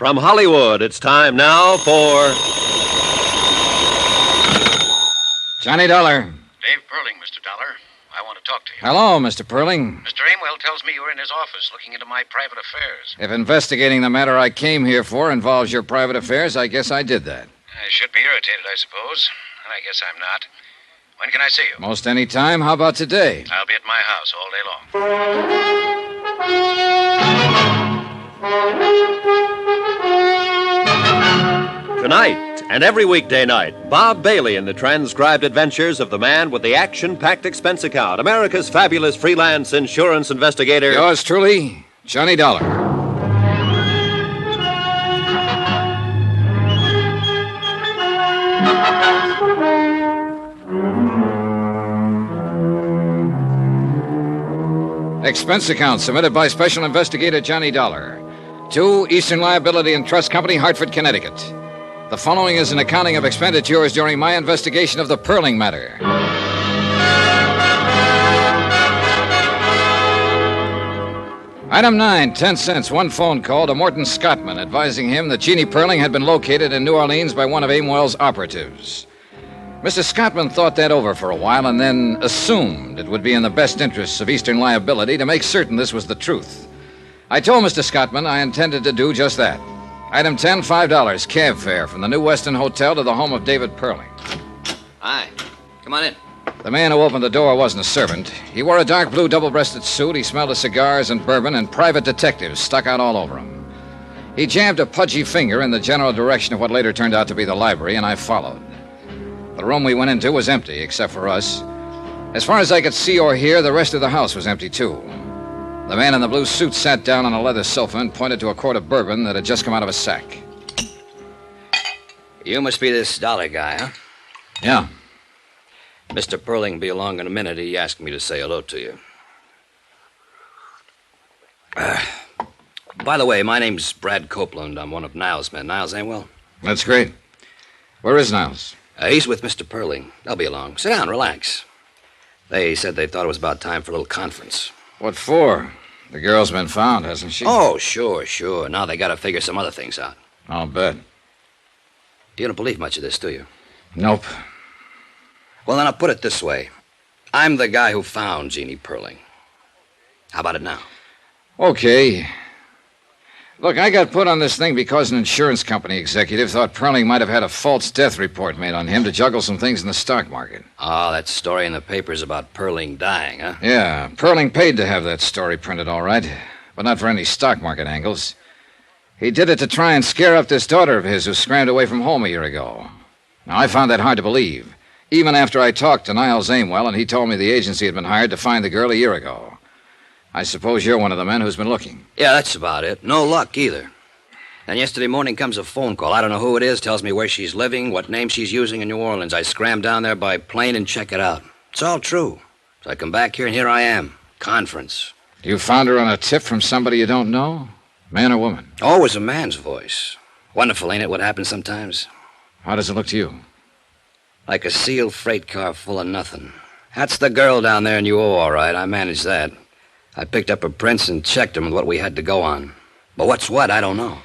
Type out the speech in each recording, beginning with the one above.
From Hollywood, it's time now for... Johnny Dollar. Dave Pearling, Mr. Dollar. I want to talk to you. Hello, Mr. Pearling. Mr. Aimwell tells me you're in his office looking into my private affairs. If investigating the matter I came here for involves your private affairs, I guess I did that. I should be irritated, I suppose. And I guess I'm not. When can I see you? Most any time. How about today? I'll be at my house all day long. Tonight and every weekday night, Bob Bailey in the transcribed adventures of the man with the action-packed expense account, America's fabulous freelance insurance investigator. Yours truly, Johnny Dollar. Expense account submitted by Special Investigator Johnny Dollar to Eastern Liability and Trust Company, Hartford, Connecticut. The following is an accounting of expenditures during my investigation of the Pearling matter. Item 9, 10 cents, one phone call to Morton Scottman advising him that Jeanie Pearling had been located in New Orleans by one of Aimwell's operatives. Mr. Scottman thought that over for a while and then assumed it would be in the best interests of Eastern Liability to make certain this was the truth. I told Mr. Scottman I intended to do just that. Item 10, $5, cab fare from the New Weston Hotel to the home of David Pearling. Hi. Come on in. The man who opened the door wasn't a servant. He wore a dark blue double-breasted suit. He smelled of cigars and bourbon, and private detectives stuck out all over him. He jammed a pudgy finger in the general direction of what later turned out to be the library, and I followed. The room we went into was empty, except for us. As far as I could see or hear, the rest of the house was empty, too. The man in the blue suit sat down on a leather sofa and pointed to a quart of bourbon that had just come out of a sack. You must be this Dollar guy, huh? Yeah. Mr. Pearling will be along in a minute. He asked me to say hello to you. By the way, my name's Brad Copeland. I'm one of Niles' men. Niles Aimwell? That's great. Where is Niles? He's with Mr. Pearling. They'll be along. Sit down, relax. They said they thought it was about time for a little conference. What for? The girl's been found, hasn't she? Oh, sure. Now they got to figure some other things out. I'll bet. You don't believe much of this, do you? Nope. Well, then I'll put it this way. I'm the guy who found Jeanie Pearling. How about it now? Okay. Look, I got put on this thing because an insurance company executive thought Pearling might have had a false death report made on him to juggle some things in the stock market. Oh, that story in the papers about Pearling dying, huh? Yeah, Pearling paid to have that story printed, all right, but not for any stock market angles. He did it to try and scare up this daughter of his who scrammed away from home a year ago. Now, I found that hard to believe, even after I talked to Niles Aimwell and he told me the agency had been hired to find the girl a year ago. I suppose you're one of the men who's been looking. Yeah, that's about it. No luck, either. And yesterday morning comes a phone call. I don't know who it is, tells me where she's living, what name she's using in New Orleans. I scram down there by plane and check it out. It's all true. So I come back here, and here I am. Conference. You found her on a tip from somebody you don't know? Man or woman? Always a man's voice. Wonderful, ain't it, what happens sometimes? How does it look to you? Like a sealed freight car full of nothing. That's the girl down there in UO, all right. I managed that. I picked up her prints and checked them with what we had to go on. But what's what, I don't know.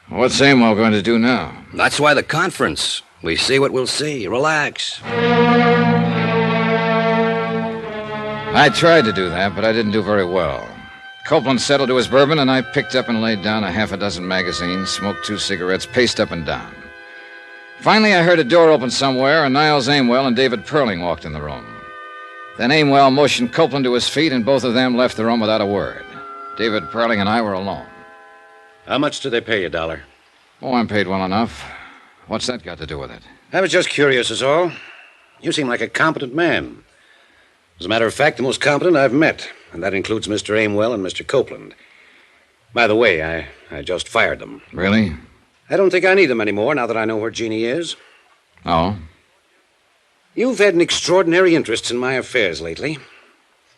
What's Aimwell going to do now? That's why the conference. We see what we'll see. Relax. I tried to do that, but I didn't do very well. Copeland settled to his bourbon, and I picked up and laid down a half a dozen magazines, smoked 2 cigarettes, paced up and down. Finally, I heard a door open somewhere, and Niles Aimwell and David Pearling walked in the room. Then Aimwell motioned Copeland to his feet, and both of them left the room without a word. David Pearling and I were alone. How much do they pay you, Dollar? Oh, I'm paid well enough. What's that got to do with it? I was just curious, is all. You seem like a competent man. As a matter of fact, the most competent I've met, and that includes Mr. Aimwell and Mr. Copeland. By the way, I just fired them. Really? I don't think I need them anymore now that I know where Jeanie is. Oh? You've had an extraordinary interest in my affairs lately.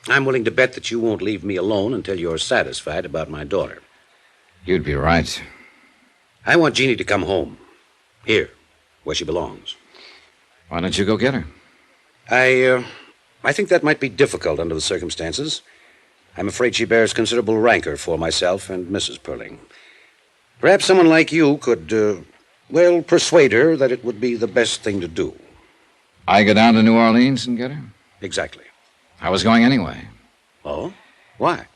I'm willing to bet that you won't leave me alone until you're satisfied about my daughter. You'd be right. I want Jeanie to come home. Here, where she belongs. Why don't you go get her? I think that might be difficult under the circumstances. I'm afraid she bears considerable rancor for myself and Mrs. Pearling. Perhaps someone like you could, persuade her that it would be the best thing to do. I go down to New Orleans and get her? Exactly. I was going anyway. Oh? Why?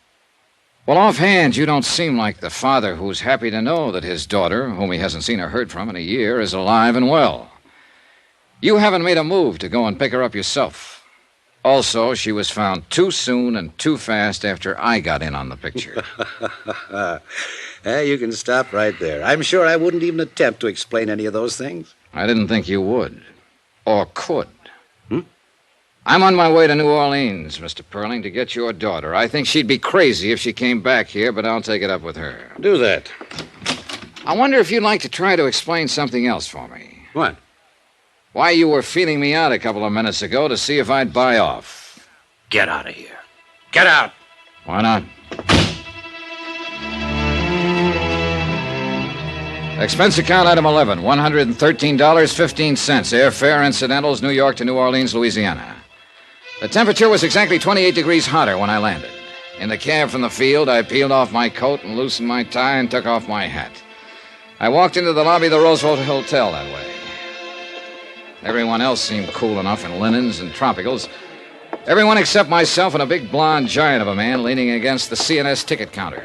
Well, offhand, you don't seem like the father who's happy to know that his daughter, whom he hasn't seen or heard from in a year, is alive and well. You haven't made a move to go and pick her up yourself. Also, she was found too soon and too fast after I got in on the picture. You can stop right there. I'm sure I wouldn't even attempt to explain any of those things. I didn't think you would. Or could. I'm on my way to New Orleans, Mr. Pearling, to get your daughter. I think she'd be crazy if she came back here, but I'll take it up with her. Do that. I wonder if you'd like to try to explain something else for me. What? Why you were feeling me out a couple of minutes ago to see if I'd buy off. Get out of here. Get out! Why not? Expense account item 11, $113.15. Airfare, incidentals, New York to New Orleans, Louisiana. The temperature was exactly 28 degrees hotter when I landed. In the cab from the field, I peeled off my coat and loosened my tie and took off my hat. I walked into the lobby of the Roosevelt Hotel that way. Everyone else seemed cool enough in linens and tropicals. Everyone except myself and a big blonde giant of a man leaning against the CNS ticket counter.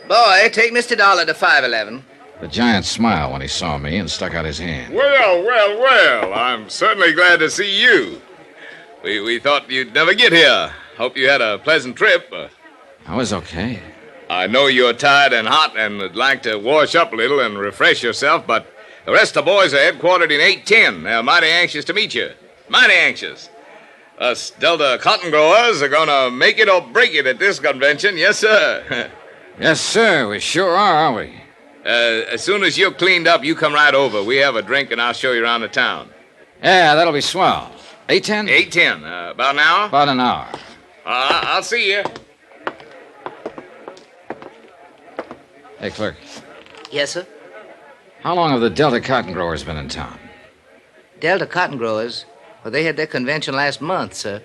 Boy, take Mr. Dollar to 511. The giant smiled when he saw me and stuck out his hand. Well, I'm certainly glad to see you. We thought you'd never get here. Hope you had a pleasant trip. I was okay. I know you're tired and hot and would like to wash up a little and refresh yourself, but the rest of the boys are headquartered in 810. They're mighty anxious to meet you. Mighty anxious. Us Delta cotton growers are going to make it or break it at this convention. Yes, sir. Yes, sir. We sure are, aren't we? As soon as you're cleaned up, you come right over. We have a drink, and I'll show you around the town. Yeah, that'll be swell. 8:10? 8:10. About an hour? About an hour. I'll see you. Hey, clerk. Yes, sir? How long have the Delta cotton growers been in town? Delta cotton growers? Well, they had their convention last month, sir.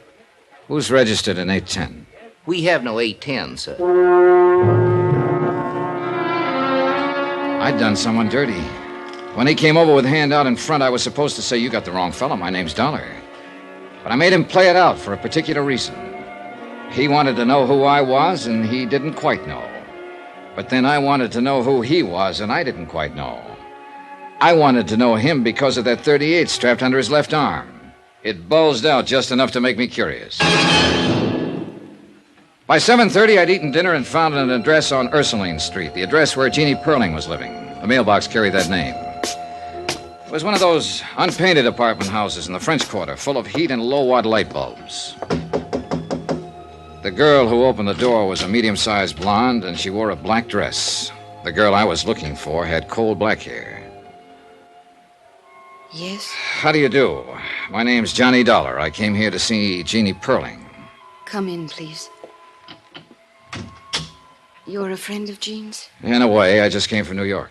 Who's registered in 810? We have no 810, sir. I'd done someone dirty. When he came over with hand out in front, I was supposed to say, "You got the wrong fellow. My name's Dollar." But I made him play it out for a particular reason. He wanted to know who I was, and he didn't quite know. But then I wanted to know who he was, and I didn't quite know. I wanted to know him because of that .38 strapped under his left arm. It bulged out just enough to make me curious. By 7:30, I'd eaten dinner and found an address on Ursuline Street, the address where Jeanie Pearling was living. The mailbox carried that name. It was one of those unpainted apartment houses in the French Quarter, full of heat and low-watt light bulbs. The girl who opened the door was a medium-sized blonde, and she wore a black dress. The girl I was looking for had coal black hair. Yes? How do you do? My name's Johnny Dollar. I came here to see Jeanie Pearling. Come in, please. You're a friend of Jean's? In a way, I just came from New York.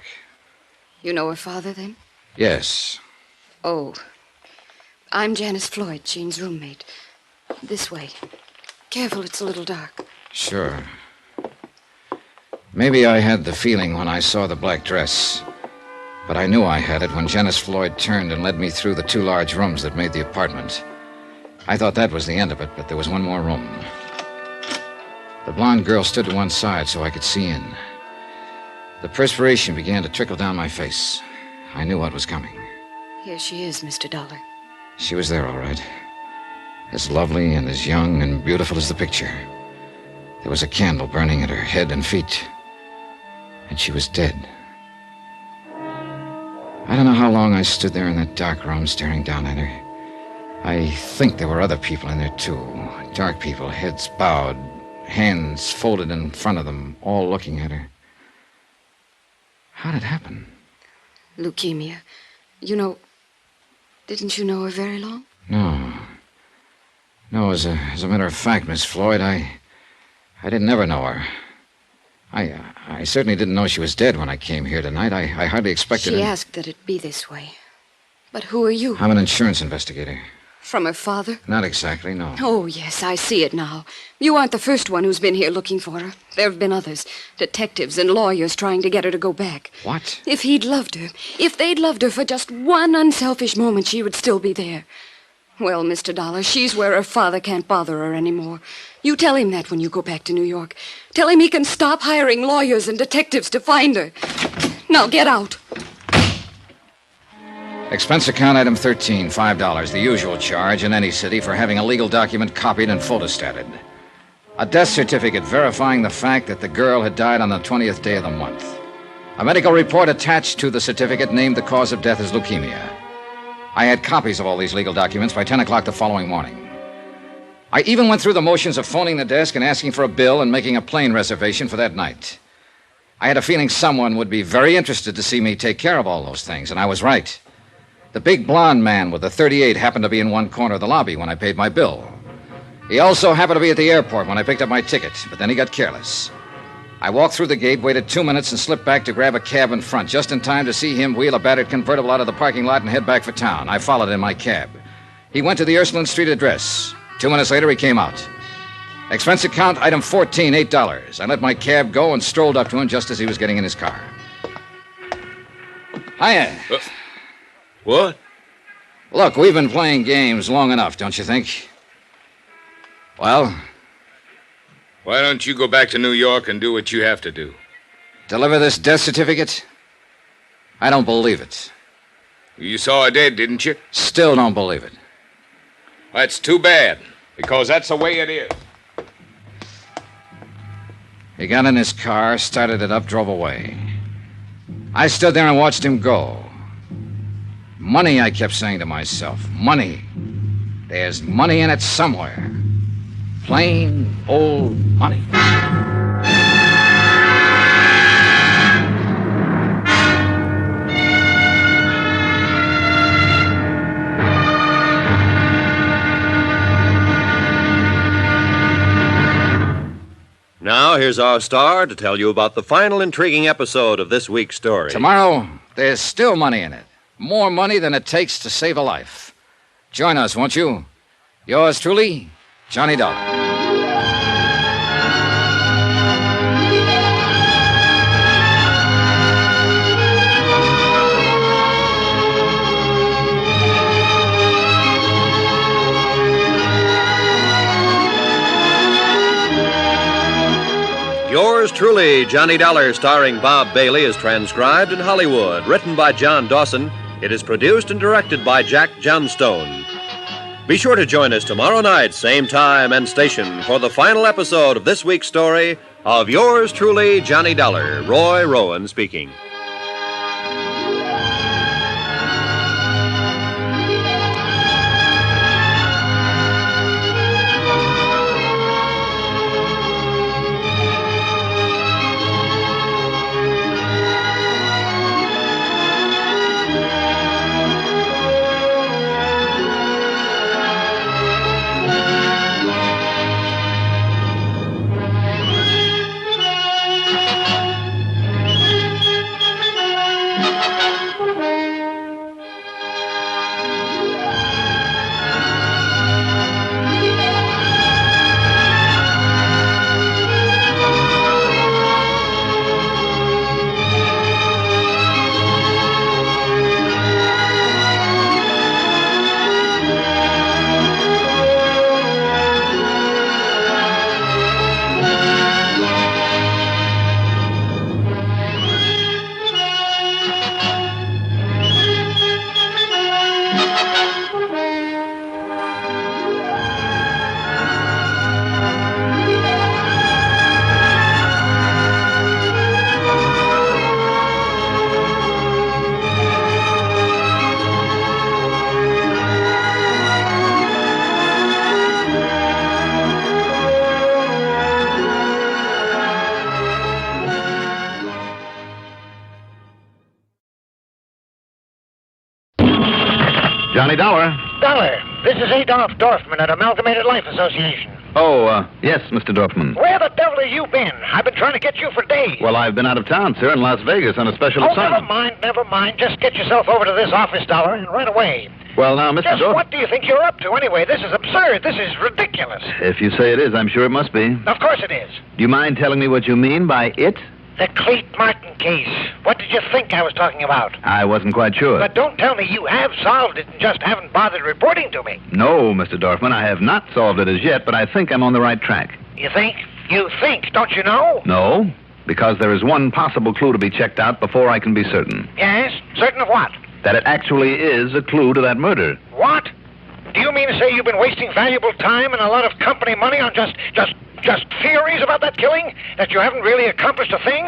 You know her father, then? Yes. Oh. I'm Janice Floyd, Jean's roommate. This way. Careful, it's a little dark. Sure. Maybe I had the feeling when I saw the black dress, but I knew I had it when Janice Floyd turned and led me through the two large rooms that made the apartment. I thought that was the end of it, but there was one more room. The blonde girl stood to one side so I could see in. The perspiration began to trickle down my face. I knew what was coming. Here she is, Mr. Dollar. She was there, all right. As lovely and as young and beautiful as the picture. There was a candle burning at her head and feet. And she was dead. I don't know how long I stood there in that dark room staring down at her. I think there were other people in there, too. Dark people, heads bowed, hands folded in front of them, all looking at her. How did it happen? Leukemia. Didn't you know her very long? No. No, as a matter of fact, Miss Floyd, I didn't ever know her. I certainly didn't know she was dead when I came here tonight. I hardly expected She asked that it be this way. But who are you? I'm an insurance investigator. From her father? Not exactly, no. Oh, yes, I see it now. You aren't the first one who's been here looking for her. There have been others. Detectives and lawyers trying to get her to go back. What? If he'd loved her, if they'd loved her for just one unselfish moment, she would still be there. Well, Mr. Dollar, she's where her father can't bother her anymore. You tell him that when you go back to New York. Tell him he can stop hiring lawyers and detectives to find her. Now, get out. Expense account item 13, $5, the usual charge in any city for having a legal document copied and photostated. A death certificate verifying the fact that the girl had died on the 20th day of the month. A medical report attached to the certificate named the cause of death as leukemia. I had copies of all these legal documents by 10 o'clock the following morning. I even went through the motions of phoning the desk and asking for a bill and making a plane reservation for that night. I had a feeling someone would be very interested to see me take care of all those things, and I was right. The big blonde man with the .38 happened to be in one corner of the lobby when I paid my bill. He also happened to be at the airport when I picked up my ticket, but then he got careless. I walked through the gate, waited 2 minutes, and slipped back to grab a cab in front, just in time to see him wheel a battered convertible out of the parking lot and head back for town. I followed in my cab. He went to the Ursuline Street address. 2 minutes later, he came out. Expense account, item 14, $8. I let my cab go and strolled up to him just as he was getting in his car. Hiya. What? Look, we've been playing games long enough, don't you think? Well? Why don't you go back to New York and do what you have to do? Deliver this death certificate? I don't believe it. You saw her dead, didn't you? Still don't believe it. That's too bad, because that's the way it is. He got in his car, started it up, drove away. I stood there and watched him go. Money, I kept saying to myself. Money. There's money in it somewhere. Plain old money. Now, here's our star to tell you about the final intriguing episode of this week's story. Tomorrow, there's still money in it. More money than it takes to save a life. Join us, won't you? Yours truly, Johnny Dollar. Yours truly, Johnny Dollar, starring Bob Bailey, is transcribed in Hollywood. Written by John Dawson. It is produced and directed by Jack Johnstone. Be sure to join us tomorrow night, same time and station, for the final episode of this week's story of Yours truly, Johnny Dollar. Roy Rowan speaking. Johnny Dollar. Dollar, this is Adolph Dorfman at Amalgamated Life Association. Yes, Mr. Dorfman. Where the devil have you been? I've been trying to get you for days. Well, I've been out of town, sir, in Las Vegas on a special assignment. Never mind. Just get yourself over to this office, Dollar, and right away. Well, now, Mr. Just Dorfman... what do you think you're up to, anyway? This is absurd. This is ridiculous. If you say it is, I'm sure it must be. Of course it is. Do you mind telling me what you mean by it? The Cleet Martin case. What did you think I was talking about? I wasn't quite sure. But don't tell me you have solved it and just haven't bothered reporting to me. No, Mr. Dorfman, I have not solved it as yet, but I think I'm on the right track. You think? You think, don't you know? No, because there is one possible clue to be checked out before I can be certain. Yes? Certain of what? That it actually is a clue to that murder. What? Do you mean to say you've been wasting valuable time and a lot of company money on just theories about that killing? That you haven't really accomplished a thing?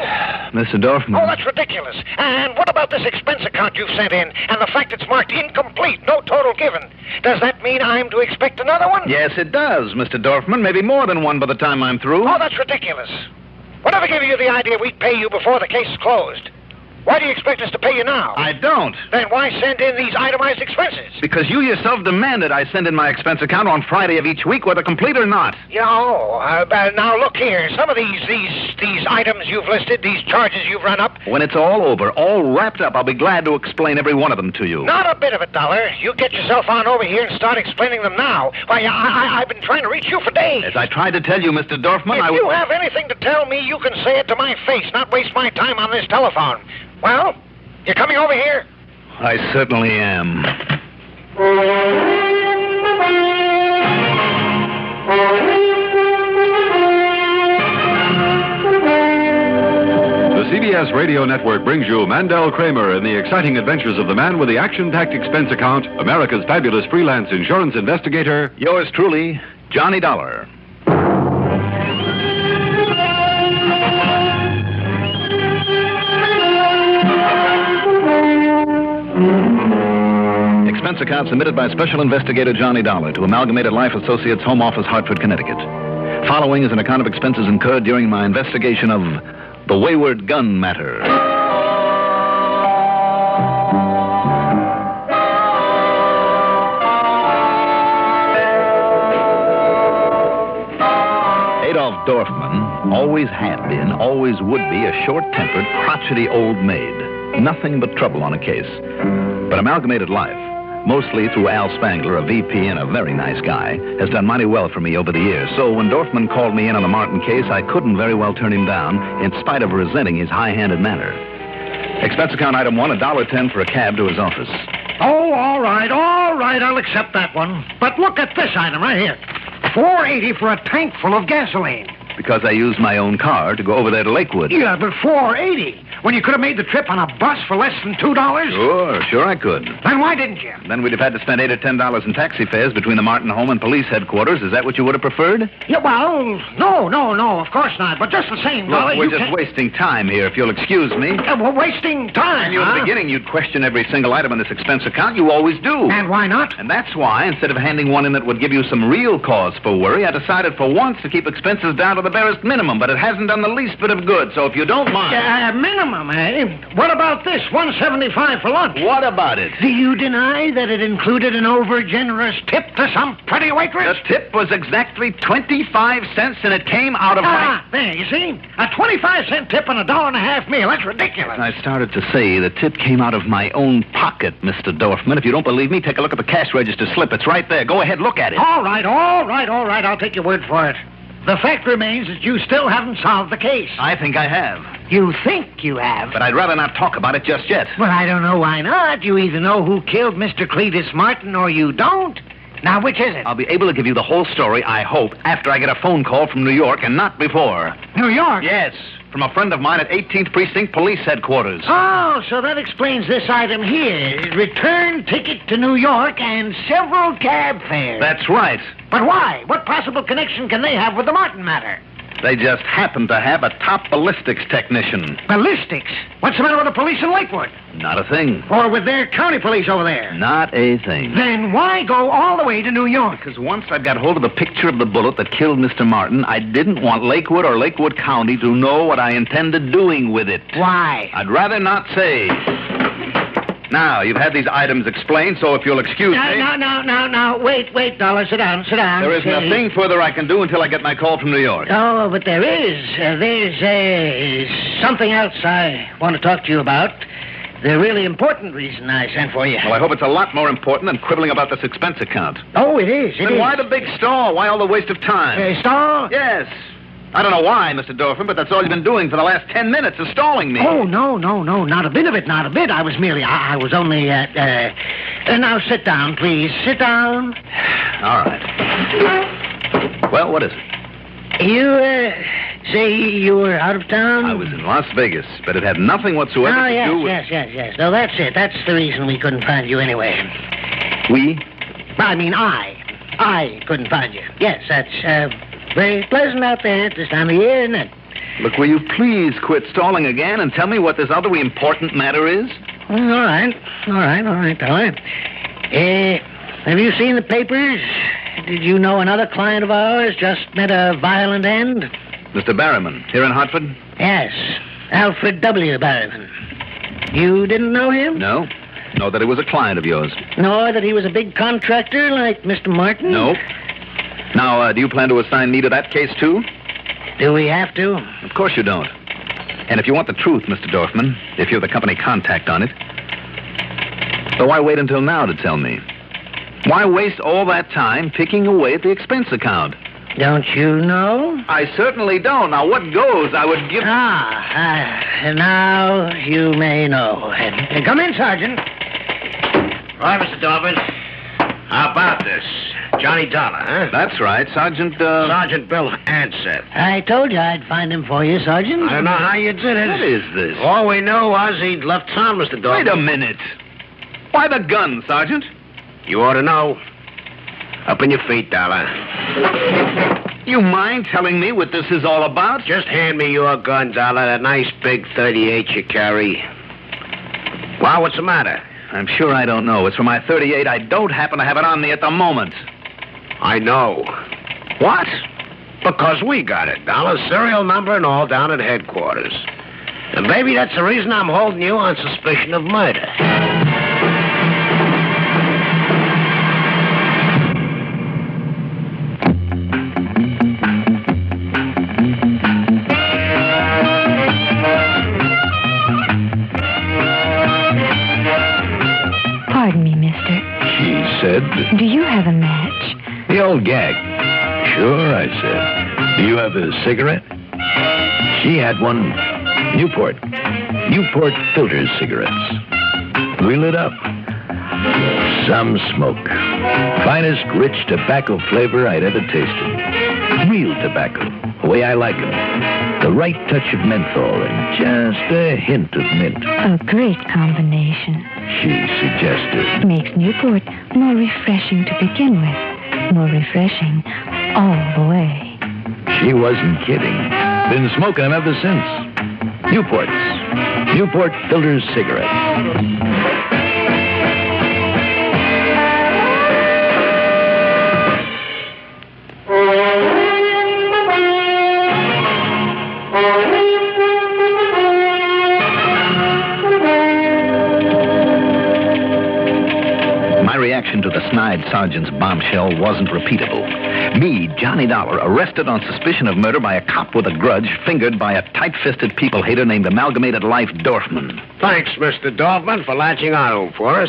Mr. Dorfman... Oh, that's ridiculous. And what about this expense account you've sent in and the fact it's marked incomplete, no total given? Does that mean I'm to expect another one? Yes, it does, Mr. Dorfman. Maybe more than one by the time I'm through. Oh, that's ridiculous. Whatever gave you the idea we'd pay you before the case is closed? Why do you expect us to pay you now? I don't. Then why send in these itemized expenses? Because you yourself demanded I send in my expense account on Friday of each week, whether complete or not. Now look here. Some of these items you've listed, these charges you've run up. When it's all over, all wrapped up, I'll be glad to explain every one of them to you. Not a bit of it, Dollar. You get yourself on over here and start explaining them now. Why, I've been trying to reach you for days. As I tried to tell you, Mr. Dorfman, If you have anything to tell me, you can say it to my face, not waste my time on this telephone. Well, you coming over here? I certainly am. The CBS Radio Network brings you Mandel Kramer and the exciting adventures of the man with the action-packed expense account, America's fabulous freelance insurance investigator. Yours truly, Johnny Dollar. Expense account submitted by Special Investigator Johnny Dollar to Amalgamated Life Associates, Home Office, Hartford, Connecticut. Following is an account of expenses incurred during my investigation of the Wayward Gun matter. Adolf Dorfman always had been, always would be, a short-tempered, crotchety old maid. Nothing but trouble on a case. But Amalgamated Life, mostly through Al Spangler, a VP and a very nice guy, has done mighty well for me over the years. So when Dorfman called me in on the Martin case, I couldn't very well turn him down, in spite of resenting his high-handed manner. Expense account item 1, $1.10 for a cab to his office. Oh, all right, I'll accept that one. But look at this item right here. $4.80 for a tank full of gasoline. Because I used my own car to go over there to Lakewood. Yeah, but $4.80. When you could have made the trip on a bus for less than $2? Sure I could. Then why didn't you? Then we'd have had to spend $8 or $10 in taxi fares between the Martin home and police headquarters. Is that what you would have preferred? Yeah, well, no, of course not. But just the same, Look, Dollar, we're just wasting time here, if you'll excuse me. We're wasting time, And you, in the beginning, you'd question every single item in this expense account. You always do. And why not? And that's why, instead of handing one in that would give you some real cause for worry, I decided for once to keep expenses down to the barest minimum. But it hasn't done the least bit of good, so if you don't mind... minimum, eh? What about this? $1.75 for lunch. What about it? Do you deny that it included an over-generous tip to some pretty waitress? The tip was exactly 25 cents, and it came out of my... there, you see? A 25-cent tip and a $1.50 meal. That's ridiculous. I started to say the tip came out of my own pocket, Mr. Dorfman. If you don't believe me, take a look at the cash register slip. It's right there. Go ahead, look at it. All right. I'll take your word for it. The fact remains that you still haven't solved the case. I think I have. You think you have? But I'd rather not talk about it just yet. Well, I don't know why not. You either know who killed Mr. Cletus Martin or you don't. Now, which is it? I'll be able to give you the whole story, I hope, after I get a phone call from New York and not before. New York? Yes, from a friend of mine at 18th Precinct Police Headquarters. Oh, so that explains this item here. Return ticket to New York and several cab fares. That's right. But why? What possible connection can they have with the Martin matter? They just happen to have a top ballistics technician. Ballistics? What's the matter with the police in Lakewood? Not a thing. Or with their county police over there? Not a thing. Then why go all the way to New York? Because once I got hold of the picture of the bullet that killed Mr. Martin, I didn't want Lakewood or Lakewood County to know what I intended doing with it. Why? I'd rather not say. Now, you've had these items explained, so if you'll excuse me... No. Wait, Dollar. Sit down. There is nothing further I can do until I get my call from New York. Oh, but there is. There's something else I want to talk to you about. The really important reason I sent for you. Well, I hope it's a lot more important than quibbling about this expense account. Oh, it is. Then why the big stall? Why all the waste of time? Stall? Yes. I don't know why, Mr. Dorfman, but that's all you've been doing for the last 10 minutes is stalling me. Oh, no. Not a bit of it. I was only, now sit down, please. Sit down. All right. Well, what is it? You, say you were out of town? I was in Las Vegas, but it had nothing whatsoever to do with... Yes. No, that's it. That's the reason we couldn't find you anyway. We? I mean, I couldn't find you. Yes, that's, very pleasant out there at this time of year, isn't it? Look, will you please quit stalling again and tell me what this other important matter is? All right, Dollar. Have you seen the papers? Did you know another client of ours just met a violent end? Mr. Barryman, here in Hartford? Yes, Alfred W. Barryman. You didn't know him? No. Know that he was a client of yours. Nor that he was a big contractor like Mr. Martin? No. Now, do you plan to assign me to that case, too? Do we have to? Of course you don't. And if you want the truth, Mr. Dorfman, if you have the company contact on it, so why wait until now to tell me? Why waste all that time picking away at the expense account? Don't you know? I certainly don't. Now, what goes, I would give... Now you may know. Come in, Sergeant. All right, Mr. Dorfman. How about this? Johnny Dollar, huh? That's right, Sergeant, Sergeant Bill Ansett. I told you I'd find him for you, Sergeant. I don't know how you did it. What is this? All we knew was he'd left town, Mr. Dorfman. Wait a minute. Why the gun, Sergeant? You ought to know. Up on your feet, Dollar. You mind telling me what this is all about? Just hand me your gun, Dollar, that nice big 38 you carry. Well, what's the matter? I'm sure I don't know. It's for my 38. I don't happen to have it on me at the moment. I know. What? Because we got it. Dollar, serial number and all down at headquarters. And maybe that's the reason I'm holding you on suspicion of murder. Pardon me, mister. She said... Do you have a match? The old gag. Sure, I said. Do you have a cigarette? She had one. Newport filter cigarettes. We lit up. Some smoke. Finest rich tobacco flavor I'd ever tasted. Real tobacco, the way I like 'em. The right touch of menthol and just a hint of mint. A great combination. She suggested. Makes Newport more refreshing to begin with. More refreshing all the way. She wasn't kidding. Been smoking them ever since. Newport filter cigarettes. To the snide sergeant's bombshell wasn't repeatable. Me, Johnny Dollar, arrested on suspicion of murder by a cop with a grudge, fingered by a tight-fisted people-hater named Amalgamated Life Dorfman. Thanks, Mr. Dorfman, for latching on for us.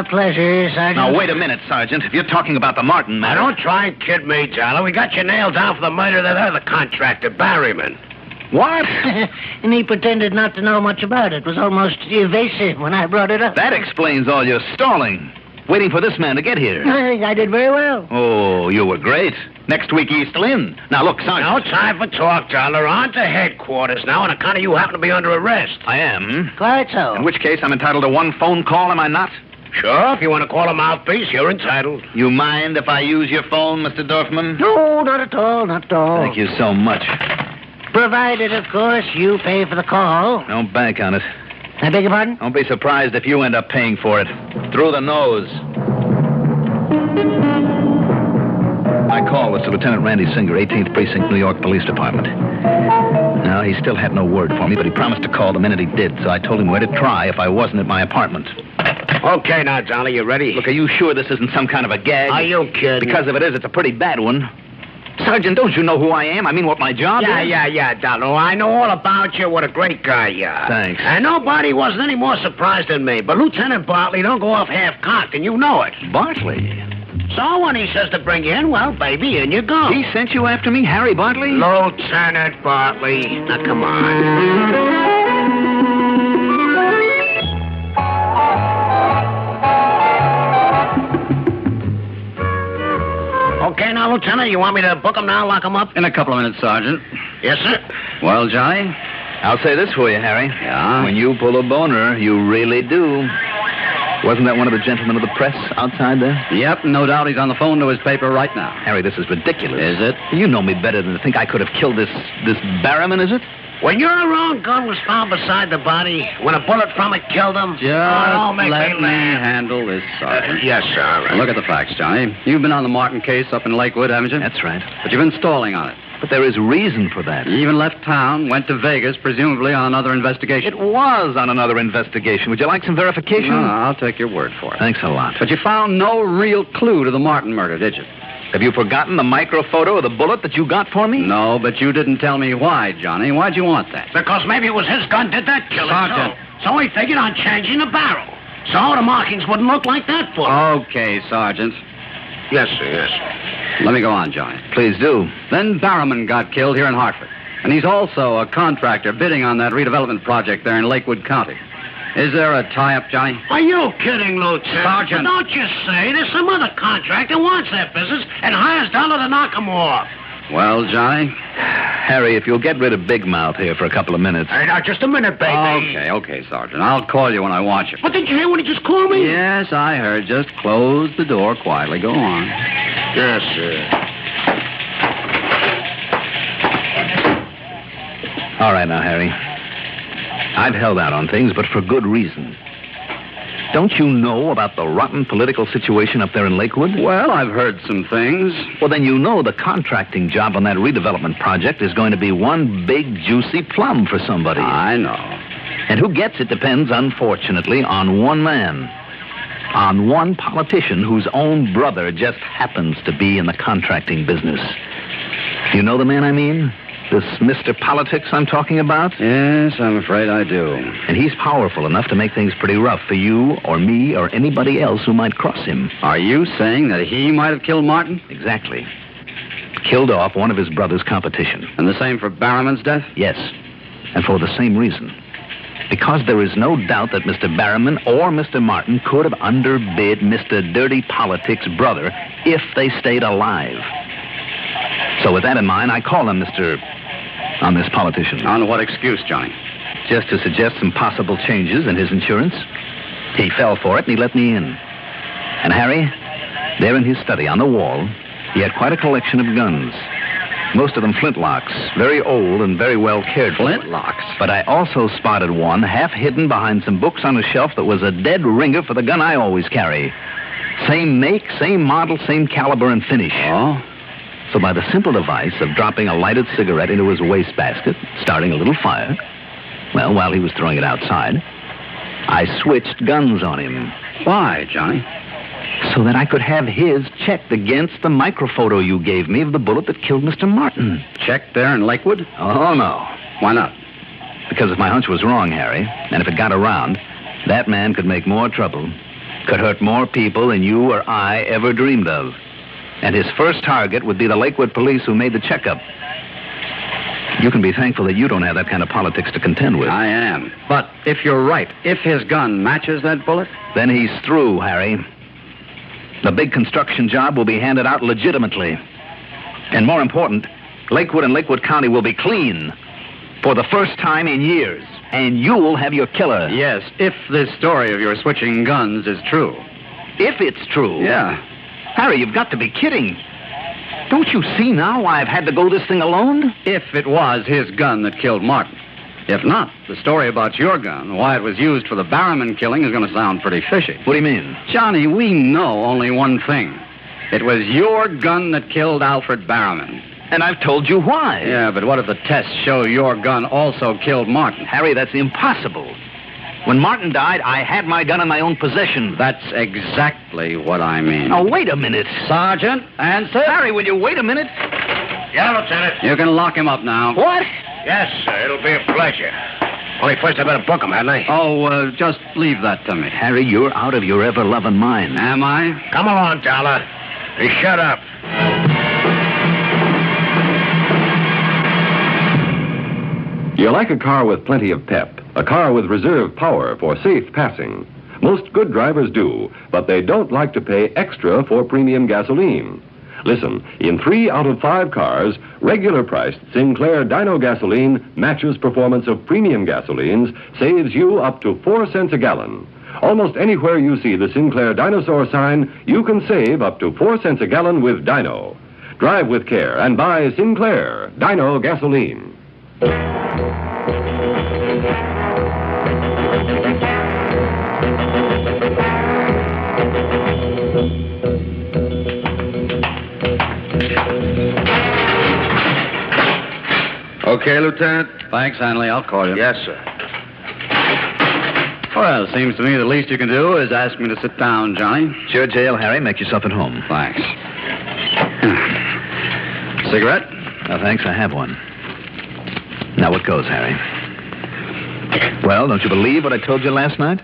Pleasure, Sergeant. Now, wait a minute, Sergeant. If you're talking about the Martin matter... Now, don't try and kid me, Dollar. We got you nailed down for the murder of that other contractor, Barryman. What? And he pretended not to know much about it. Was almost evasive when I brought it up. That explains all your stalling. Waiting for this man to get here. I think I did very well. Oh, you were great. Next week, he's still in. Now, look, Sergeant... No time for talk, Dollar. On to headquarters now, on account of you happen to be under arrest. I am? Quite so. In which case, I'm entitled to one phone call, am I not? Sure, if you want to call a mouthpiece, you're entitled. You mind if I use your phone, Mr. Dorfman? No, not at all, not at all. Thank you so much. Provided, of course, you pay for the call. Don't bank on it. I beg your pardon? Don't be surprised if you end up paying for it. Through the nose. My call was to Lieutenant Randy Singer, 18th Precinct, New York Police Department. Now, he still had no word for me, but he promised to call the minute he did, so I told him where to try if I wasn't at my apartment. Okay, now, Dolly, you ready? Look, are you sure this isn't some kind of a gag? Are you kidding? Because if it is, it's a pretty bad one. Sergeant, don't you know who I am? I mean, what my job is? Yeah, Dolly. I know all about you. What a great guy you are. Thanks. And nobody wasn't any more surprised than me. But Lieutenant Bartley don't go off half-cocked, and you know it. Bartley? So when he says to bring you in, well, baby, in you go. He sent you after me, Harry Bartley? Lieutenant Bartley. Now, come on. Okay, now, Lieutenant, you want me to book him now, lock him up? In a couple of minutes, Sergeant. Yes, sir. Well, Johnny? I'll say this for you, Harry. Yeah? When you pull a boner, you really do. Wasn't that one of the gentlemen of the press outside there? Yep, no doubt he's on the phone to his paper right now. Harry, this is ridiculous. Is it? You know me better than to think I could have killed this Barrowman, is it? When your own gun was found beside the body, when a bullet from it killed him... Just don't make let me laugh. handle this, Sergeant. Yes, sir. Look at the facts, Johnny. You've been on the Martin case up in Lakewood, haven't you? That's right. But you've been stalling on it. But there is reason for that. You even left town, went to Vegas, presumably on another investigation. It was on another investigation. Would you like some verification? No, I'll take your word for it. Thanks a lot. But you found no real clue to the Martin murder, did you? Have you forgotten the micro photo of the bullet that you got for me? No, but you didn't tell me why, Johnny. Why'd you want that? Because maybe it was his gun did that killing, Sergeant. too. So he figured on changing the barrel. So the markings wouldn't look like that for him. Okay, Sergeant. Yes, sir, yes. Let me go on, Johnny. Please do. Then Barrowman got killed here in Hartford. And he's also a contractor bidding on that redevelopment project there in Lakewood County. Is there a tie-up, Johnny? Are you kidding, Lieutenant? Sergeant. Don't you say there's some other contractor wants that business and hires Dollar to knock him off. Well, Johnny? Harry, if you'll get rid of Big Mouth here for a couple of minutes. Hey, now, just a minute, baby. Okay, Sergeant. I'll call you when I want you. But didn't you hear when he just called me? Yes, I heard. Just close the door quietly. Go on. Yes, sir. All right now, Harry. I've held out on things, but for good reason. Don't you know about the rotten political situation up there in Lakewood? Well, I've heard some things. Well, then you know the contracting job on that redevelopment project is going to be one big, juicy plum for somebody. I know. And who gets it depends, unfortunately, on one man. On one politician whose own brother just happens to be in the contracting business. Do you know the man I mean? This Mr. Politics I'm talking about? Yes, I'm afraid I do. And he's powerful enough to make things pretty rough for you or me or anybody else who might cross him. Are you saying that he might have killed Martin? Exactly. Killed off one of his brother's competition. And the same for Barrowman's death? Yes. And for the same reason. Because there is no doubt that Mr. Barrowman or Mr. Martin could have underbid Mr. Dirty Politics' brother if they stayed alive. So with that in mind, I call him on this politician. On what excuse, Johnny? Just to suggest some possible changes in his insurance. He fell for it and he let me in. And Harry, there in his study on the wall, he had quite a collection of guns. Most of them flintlocks, very old and very well cared for. Flintlocks? But I also spotted one half hidden behind some books on a shelf that was a dead ringer for the gun I always carry. Same make, same model, same caliber and finish. Oh? So by the simple device of dropping a lighted cigarette into his wastebasket, starting a little fire, well, while he was throwing it outside, I switched guns on him. Why, Johnny? So that I could have his checked against the microphoto you gave me of the bullet that killed Mr. Martin. Checked there in Lakewood? Oh, no. Why not? Because if my hunch was wrong, Harry, and if it got around, that man could make more trouble, could hurt more people than you or I ever dreamed of. And his first target would be the Lakewood police who made the checkup. You can be thankful that you don't have that kind of politics to contend with. I am. But if you're right, if his gun matches that bullet? Then he's through, Harry. The big construction job will be handed out legitimately. And more important, Lakewood and Lakewood County will be clean for the first time in years. And you'll have your killer. Yes, if this story of your switching guns is true. If it's true? Yeah. Harry, you've got to be kidding. Don't you see now why I've had to go this thing alone? If it was his gun that killed Martin. If not, the story about your gun, why it was used for the Barrowman killing, is going to sound pretty fishy. What do you mean? Johnny, we know only one thing. It was your gun that killed Alfred Barrowman. And I've told you why. Yeah, but what if the tests show your gun also killed Martin? Harry, that's impossible. When Martin died, I had my gun in my own possession. That's exactly what I mean. Now, wait a minute. Sergeant, answer. Harry, will you wait a minute? Yeah, Lieutenant. You can lock him up now. What? Yes, sir. It'll be a pleasure. Only first I better book him, hadn't I? Oh, just leave that to me. Harry, you're out of your ever-loving mind. Am I? Come along, Dollar. Hey, shut up. You like a car with plenty of pep, a car with reserve power for safe passing. Most good drivers do, but they don't like to pay extra for premium gasoline. Listen, in 3 out of 5 cars, regular-priced Sinclair Dino gasoline matches performance of premium gasolines, saves you up to 4 cents a gallon. Almost anywhere you see the Sinclair Dinosaur sign, you can save up to 4 cents a gallon with Dino. Drive with care and buy Sinclair Dino gasoline. Okay, Lieutenant? Thanks, Hanley. I'll call you. Yes, sir. Well, it seems to me the least you can do is ask me to sit down, Johnny. Sure, jail, Harry. Make yourself at home. Thanks. Cigarette? No, thanks. I have one. Now, what goes, Harry? Well, don't you believe what I told you last night?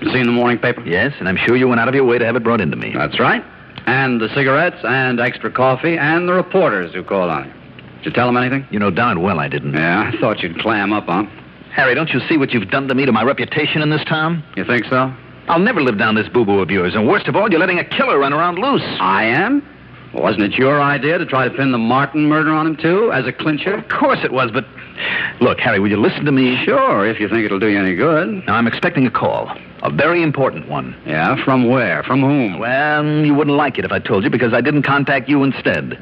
You seen the morning paper? Yes, and I'm sure you went out of your way to have it brought into me. That's right. And the cigarettes and extra coffee and the reporters who called on you. Did you tell them anything? You know darn well I didn't. Yeah, I thought you'd clam up, huh? Harry, don't you see what you've done to me, to my reputation in this town? You think so? I'll never live down this boo-boo of yours. And worst of all, you're letting a killer run around loose. I am? Well, wasn't it your idea to try to pin the Martin murder on him, too, as a clincher? Of course it was, but... Look, Harry, will you listen to me? Sure, if you think it'll do you any good. Now, I'm expecting a call. A very important one. Yeah? From where? From whom? Well, you wouldn't like it if I told you, because I didn't contact you instead.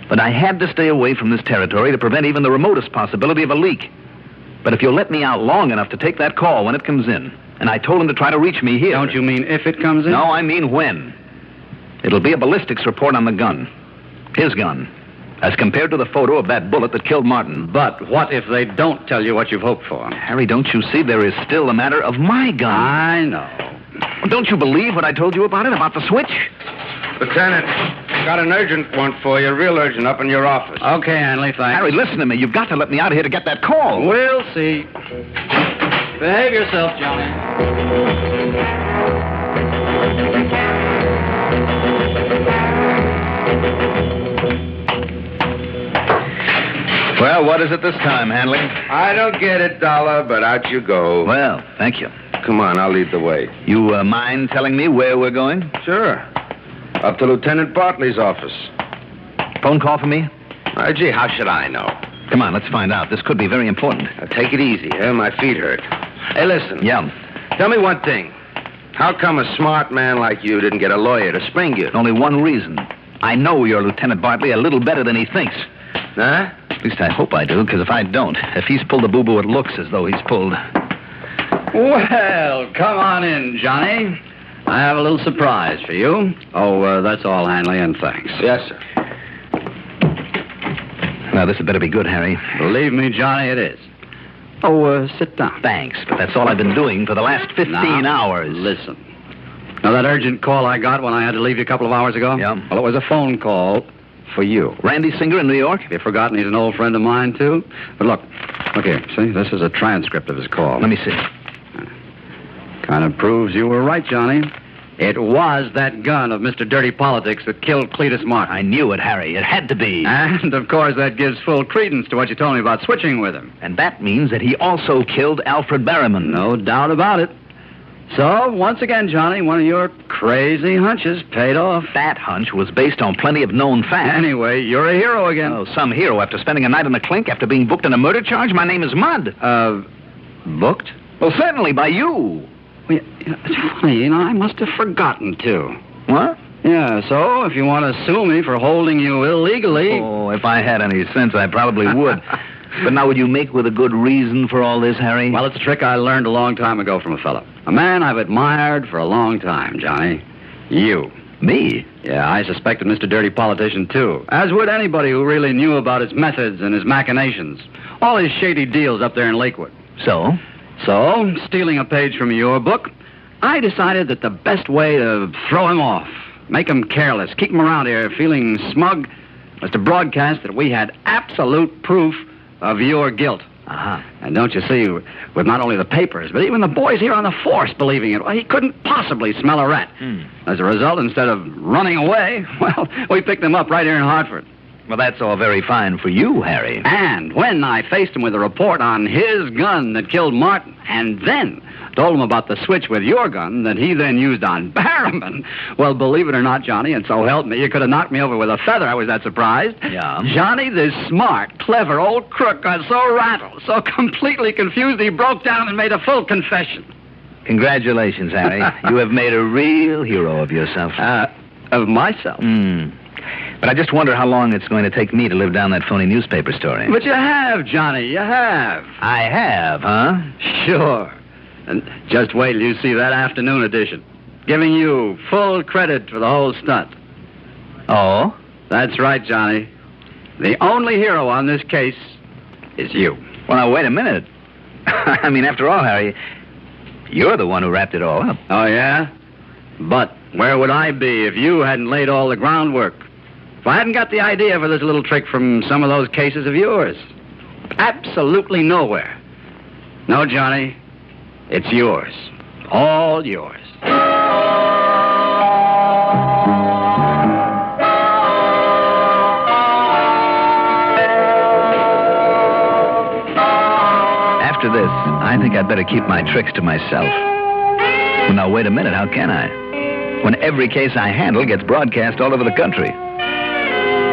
But I had to stay away from this territory to prevent even the remotest possibility of a leak. But if you'll let me out long enough to take that call when it comes in, and I told him to try to reach me here... Don't you mean if it comes in? No, I mean when. It'll be a ballistics report on the gun. His gun. As compared to the photo of that bullet that killed Martin. But what if they don't tell you what you've hoped for? Harry, don't you see there is still the matter of my gun? I know. Don't you believe what I told you about it, about the switch? Lieutenant, got an urgent one for you, real urgent, up in your office. Okay, Hanley, thanks. Harry, listen to me. You've got to let me out of here to get that call. We'll see. Behave yourself, Johnny. Well, what is it this time, Hanley? I don't get it, Dollar, but out you go. Well, thank you. Come on, I'll lead the way. You mind telling me where we're going? Sure. Up to Lieutenant Bartley's office. Phone call for me? Gee, how should I know? Come on, let's find out. This could be very important. Now, take it easy, huh? My feet hurt. Hey, listen. Yeah. Tell me one thing. How come a smart man like you didn't get a lawyer to spring you? Only one reason. I know you're Lieutenant Bartley a little better than he thinks. Huh? At least I hope I do, because if I don't, if he's pulled the boo-boo, it looks as though he's pulled. Well, come on in, Johnny. I have a little surprise for you. Oh, that's all, Hanley, and thanks. Yes, sir. Now, this had better be good, Harry. Believe me, Johnny, it is. Oh, sit down. Thanks, but that's all I've been doing for the last 15 hours. Listen. Now, that urgent call I got when I had to leave you a couple of hours ago? Yeah. Well, it was a phone call for you. Randy Singer in New York? Have you forgotten he's an old friend of mine, too? But look here, see? This is a transcript of his call. Let me see. Kind of proves you were right, Johnny. It was that gun of Mr. Dirty Politics that killed Cletus Martin. I knew it, Harry. It had to be. And, of course, that gives full credence to what you told me about switching with him. And that means that he also killed Alfred Barrowman. No doubt about it. So, once again, Johnny, one of your crazy hunches paid off. That hunch was based on plenty of known facts. Anyway, you're a hero again. Oh, some hero after spending a night in the clink, after being booked on a murder charge? My name is Mudd. Booked? Well, certainly, by you. Well, it's funny, I must have forgotten to. What? Yeah, so if you want to sue me for holding you illegally... Oh, if I had any sense, I probably would. But now, would you make with a good reason for all this, Harry? Well, it's a trick I learned a long time ago from a fellow. A man I've admired for a long time, Johnny. You. Me? Yeah, I suspected Mr. Dirty Politician, too. As would anybody who really knew about his methods and his machinations. All his shady deals up there in Lakewood. So? So, stealing a page from your book, I decided that the best way to throw him off, make him careless, keep him around here feeling smug, was to broadcast that we had absolute proof of your guilt. Uh-huh. And don't you see, with not only the papers, but even the boys here on the force believing it, well, he couldn't possibly smell a rat. As a result, instead of running away, well, we picked him up right here in Hartford. Well, that's all very fine for you, Harry. And when I faced him with a report on his gun that killed Martin, and then told him about the switch with your gun that he then used on Barrowman, well, believe it or not, Johnny, and so help me, you could have knocked me over with a feather. I was that surprised. Yeah? Johnny, this smart, clever old crook got so rattled, so completely confused, he broke down and made a full confession. Congratulations, Harry. You have made a real hero of yourself. Of myself? But I just wonder how long it's going to take me to live down that phony newspaper story. But you have, Johnny, you have. I have, huh? Sure. And just wait till you see that afternoon edition. Giving you full credit for the whole stunt. Oh? That's right, Johnny. The only hero on this case is you. Well, now, wait a minute. I mean, after all, Harry, you're the one who wrapped it all up. Oh, yeah? But where would I be if you hadn't laid all the groundwork? If I hadn't got the idea for this little trick from some of those cases of yours? Absolutely nowhere. No, Johnny, it's yours. All yours. After this, I think I'd better keep my tricks to myself. Well, now, wait a minute. How can I? When every case I handle gets broadcast all over the country.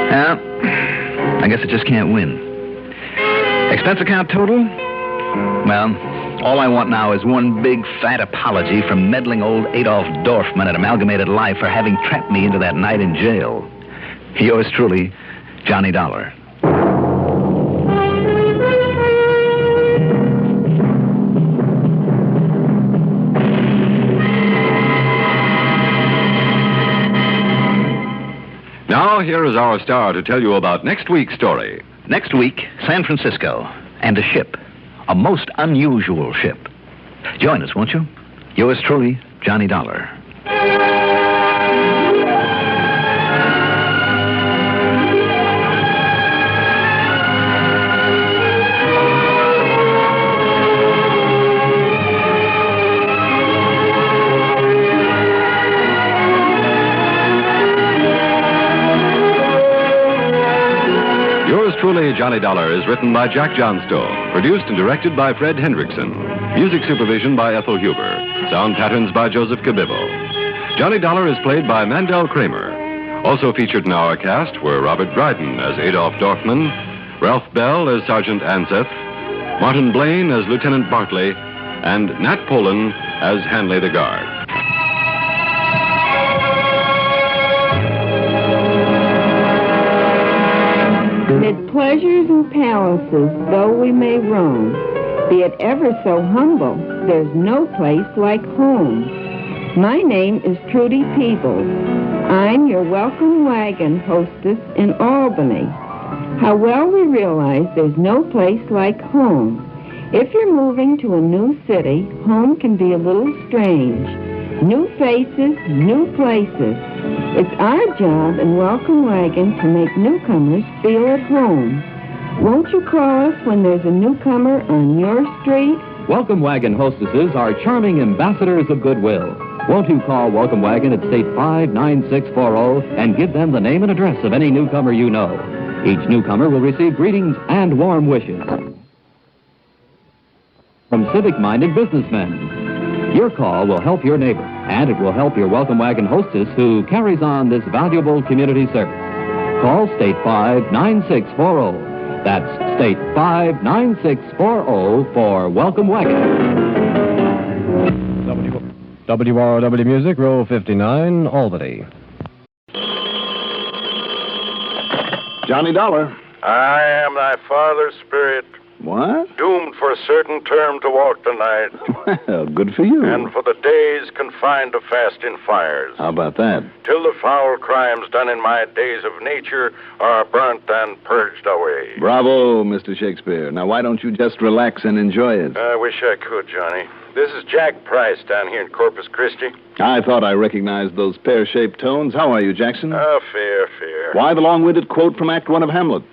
Well, I guess I just can't win. Expense account total? Well, all I want now is one big fat apology from meddling old Adolf Dorfman at Amalgamated Life for having trapped me into that night in jail. Yours truly, Johnny Dollar. Now, here is our star to tell you about next week's story. Next week, San Francisco, and a ship. A most unusual ship. Join us, won't you? Yours truly, Johnny Dollar. Truly, Johnny Dollar is written by Jack Johnstone, produced and directed by Fred Hendrickson, music supervision by Ethel Huber, sound patterns by Joseph Cabibbo. Johnny Dollar is played by Mandel Kramer. Also featured in our cast were Robert Dryden as Adolf Dorfman, Ralph Bell as Sergeant Anseth, Martin Blaine as Lieutenant Bartley, and Nat Polen as Hanley the Guard. Mid pleasures and palaces, though we may roam, be it ever so humble, there's no place like home. My name is Trudy Peebles. I'm your welcome wagon hostess in Albany. How well we realize there's no place like home. If you're moving to a new city, home can be a little strange. New faces, new places. It's our job in Welcome Wagon to make newcomers feel at home. Won't you call us when there's a newcomer on your street? Welcome Wagon hostesses are charming ambassadors of goodwill. Won't you call Welcome Wagon at State 59640 and give them the name and address of any newcomer you know? Each newcomer will receive greetings and warm wishes from civic-minded businessmen. Your call will help your neighbor, and it will help your Welcome Wagon hostess who carries on this valuable community service. Call State 59640. That's State 59640 for Welcome Wagon. WROW Music, row 59, Albany. Johnny Dollar. I am thy father's spirit. What? Doomed for a certain term to walk the night. Well, good for you. And for the days confined to fasting fires. How about that? Till the foul crimes done in my days of nature are burnt and purged away. Bravo, Mr. Shakespeare. Now, why don't you just relax and enjoy it? I wish I could, Johnny. This is Jack Price down here in Corpus Christi. I thought I recognized those pear-shaped tones. How are you, Jackson? Fair. Why the long-winded quote from Act 1 of Hamlet?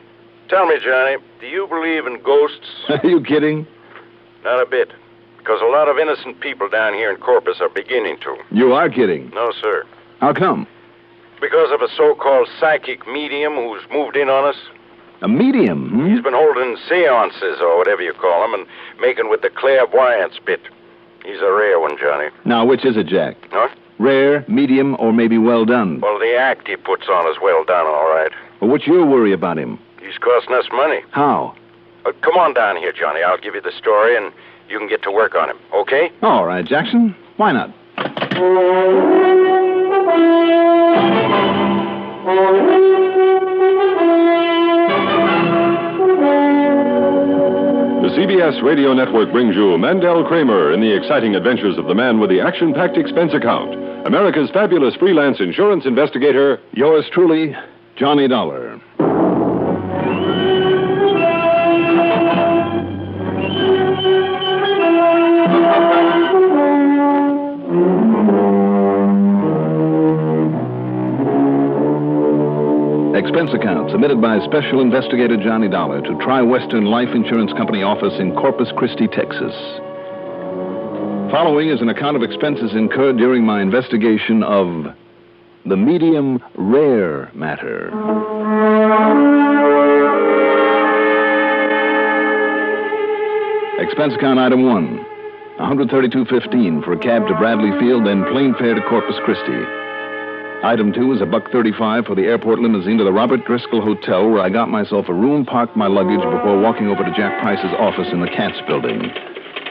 Tell me, Johnny, do you believe in ghosts? Are you kidding? Not a bit. Because a lot of innocent people down here in Corpus are beginning to. You are kidding. No, sir. How come? Because of a so-called psychic medium who's moved in on us. A medium? Hmm? He's been holding seances, or whatever you call them, and making with the clairvoyance bit. He's a rare one, Johnny. Now, which is it, Jack? Huh? Rare, medium, or maybe well done? Well, the act he puts on is well done, all right. Well, what's your worry about him? He's costing us money. How? Come on down here, Johnny. I'll give you the story, and you can get to work on him, okay? All right, Jackson. Why not? The CBS Radio Network brings you Mandel Kramer in the exciting adventures of the man with the action-packed expense account. America's fabulous freelance insurance investigator. Yours truly, Johnny Dollar. Expense account submitted by Special Investigator Johnny Dollar to Tri-Western Life Insurance Company office in Corpus Christi, Texas. Following is an account of expenses incurred during my investigation of the medium rare matter. Expense account item 1, $132.15 for a cab to Bradley Field, then plane fare to Corpus Christi. Item 2 is $1.35 for the airport limousine to the Robert Driscoll Hotel, where I got myself a room, parked my luggage before walking over to Jack Price's office in the Katz building.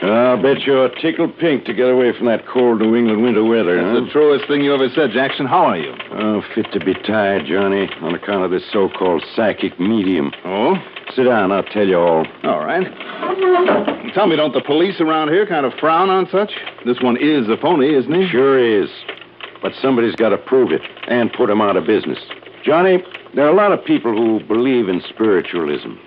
I'll bet you're tickled pink to get away from that cold New England winter weather, That's the truest thing you ever said, Jackson. How are you? Oh, fit to be tired, Johnny, on account of this so-called psychic medium. Oh? Sit down, I'll tell you all. All right. Tell me, don't the police around here kind of frown on such? This one is a phony, isn't he? Sure is. But somebody's got to prove it and put him out of business. Johnny, there are a lot of people who believe in spiritualism.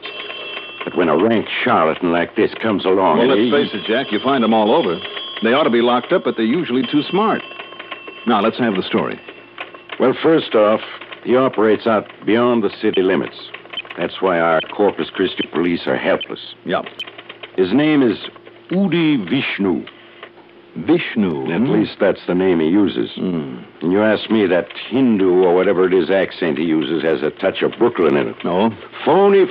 But when a rank charlatan like this comes along... Well, let's face it, Jack, you find them all over. They ought to be locked up, but they're usually too smart. Now, let's have the story. Well, first off, he operates out beyond the city limits. That's why our Corpus Christi police are helpless. Yep. His name is Udi Vishnu. Vishnu? At least that's the name he uses. And you ask me, that Hindu or whatever it is accent he uses has a touch of Brooklyn in it. No? Phony.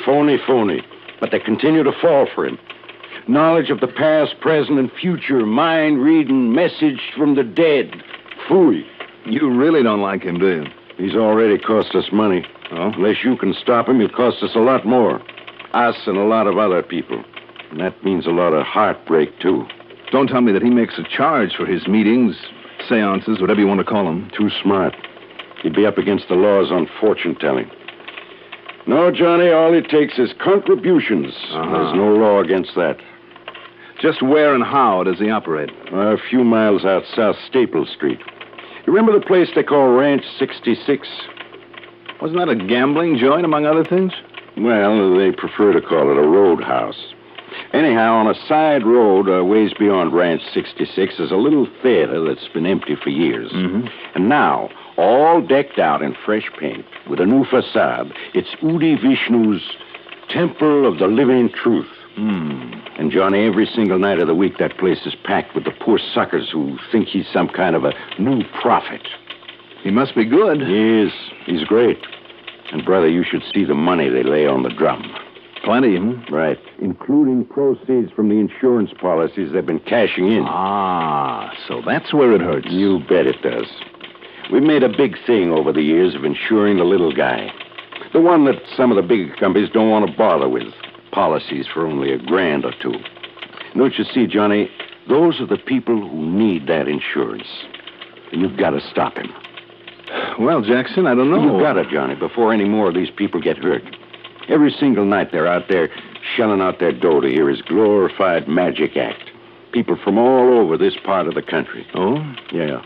But they continue to fall for him. Knowledge of the past, present, and future. Mind-reading, message from the dead. Phooey. You really don't like him, do you? He's already cost us money. Oh? Unless you can stop him, he'll cost us a lot more. Us and a lot of other people. And that means a lot of heartbreak, too. Don't tell me that he makes a charge for his meetings, seances, whatever you want to call them. Too smart. He'd be up against the laws on fortune-telling. No, Johnny, all it takes is contributions. There's no law against that. Just where and how does he operate? A few miles out South Staple Street. You remember the place they call Ranch 66? Wasn't that a gambling joint, among other things? Well, they prefer to call it a roadhouse. Anyhow, on a side road ways beyond Ranch 66 is a little theater that's been empty for years. And now, all decked out in fresh paint, with a new facade, it's Udi Vishnu's Temple of the Living Truth. And, Johnny, every single night of the week, that place is packed with the poor suckers who think he's some kind of a new prophet. He must be good. He is. He's great. And, brother, you should see the money they lay on the drum. Plenty, Right. Including proceeds from the insurance policies they've been cashing in. Ah, so that's where it hurts. You bet it does. We've made a big thing over the years of insuring the little guy. The one that some of the bigger companies don't want to bother with. Policies for only $1,000 or $2,000. Don't you see, Johnny? Those are the people who need that insurance. And you've got to stop him. Well, Jackson, I don't know. You've got to, Johnny, before any more of these people get hurt. Every single night they're out there shelling out their dough to hear his glorified magic act. People from all over this part of the country. Oh? Yeah.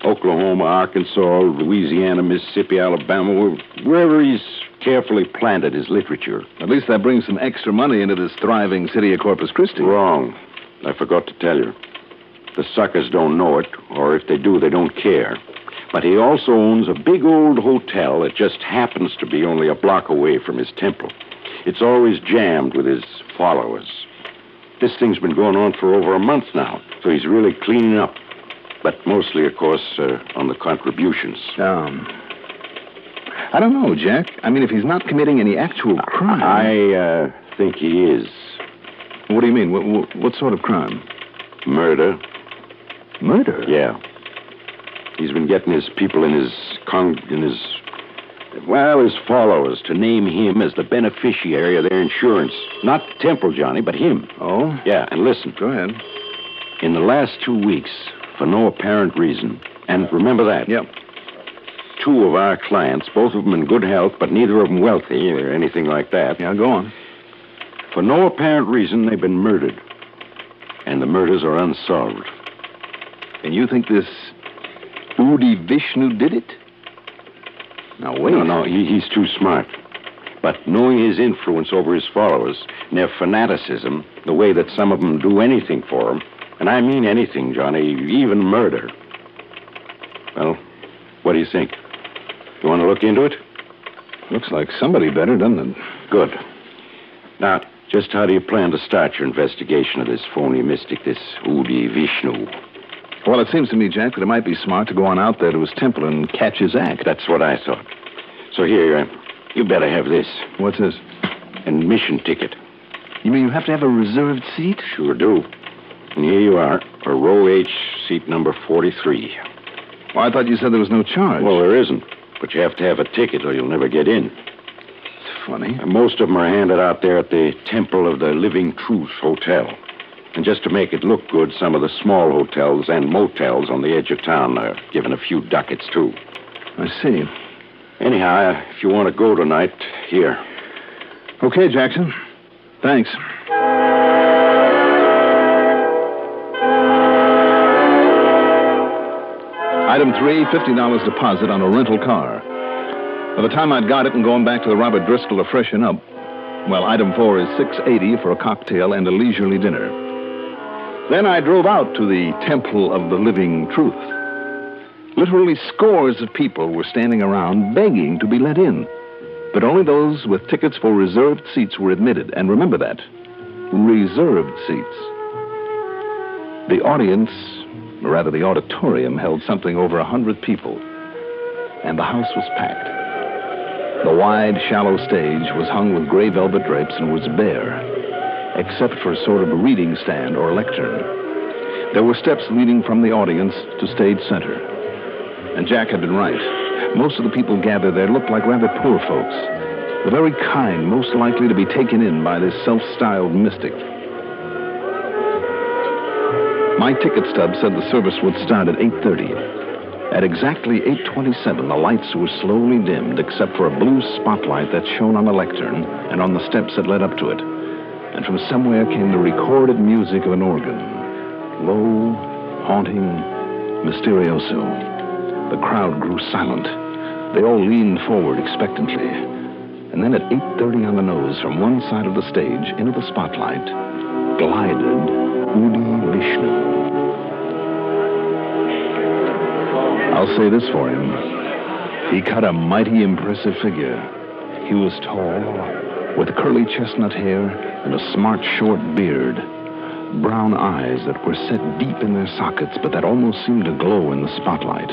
Oklahoma, Arkansas, Louisiana, Mississippi, Alabama, wherever he's carefully planted his literature. At least that brings some extra money into this thriving city of Corpus Christi. Wrong. I forgot to tell you. The suckers don't know it, or if they do, they don't care. But he also owns a big old hotel that just happens to be only a block away from his temple. It's always jammed with his followers. This thing's been going on for over a month now, so he's really cleaning up. But mostly, of course, on the contributions. I don't know, Jack. I mean, if he's not committing any actual crime... I think he is. What do you mean? What sort of crime? Murder. Murder? Yeah. He's been getting his people his followers to name him as the beneficiary of their insurance. Not the temple, Johnny, but him. Oh? Yeah, and listen. Go ahead. In the last 2 weeks, for no apparent reason, and remember that. Yep. 2 of our clients, both of them in good health, but neither of them wealthy or anything like that. Yeah, go on. For no apparent reason, they've been murdered. And the murders are unsolved. And you think this Udi Vishnu did it? Now, wait. No, he's too smart. But knowing his influence over his followers and their fanaticism, the way that some of them do anything for him, and I mean anything, Johnny, even murder. Well, what do you think? You want to look into it? Looks like somebody better, doesn't it? Good. Now, just how do you plan to start your investigation of this phony mystic, this Udi Vishnu? Well, it seems to me, Jack, that it might be smart to go on out there to his temple and catch his act. That's what I thought. So here, you better have this. What's this? Admission ticket. You mean you have to have a reserved seat? Sure do. And here you are, for row H, seat number 43. Well, I thought you said there was no charge. Well, there isn't. But you have to have a ticket or you'll never get in. It's funny. And most of them are handed out there at the Temple of the Living Truth Hotel. And just to make it look good, some of the small hotels and motels on the edge of town are given a few ducats, too. I see. Anyhow, if you want to go tonight, here. Okay, Jackson. Thanks. Item 3, $50 deposit on a rental car. By the time I'd got it and going back to the Robert Driscoll to freshen up, well, item 4 is $6.80 for a cocktail and a leisurely dinner. Then I drove out to the Temple of the Living Truth. Literally scores of people were standing around begging to be let in. But only those with tickets for reserved seats were admitted. And remember that. Reserved seats. The audience, or rather the auditorium, held something over 100 people. And the house was packed. The wide, shallow stage was hung with gray velvet drapes and was bare, except for a sort of reading stand or lectern. There were steps leading from the audience to stage center. And Jack had been right. Most of the people gathered there looked like rather poor folks. The very kind most likely to be taken in by this self-styled mystic. My ticket stub said the service would start at 8:30. At exactly 8:27, the lights were slowly dimmed except for a blue spotlight that shone on the lectern and on the steps that led up to it. And from somewhere came the recorded music of an organ. Low, haunting, mysterioso. The crowd grew silent. They all leaned forward expectantly. And then at 8:30 on the nose, from one side of the stage into the spotlight, glided Udi Vishnu. I'll say this for him. He cut a mighty impressive figure. He was tall, with curly chestnut hair and a smart, short beard. Brown eyes that were set deep in their sockets, but that almost seemed to glow in the spotlight.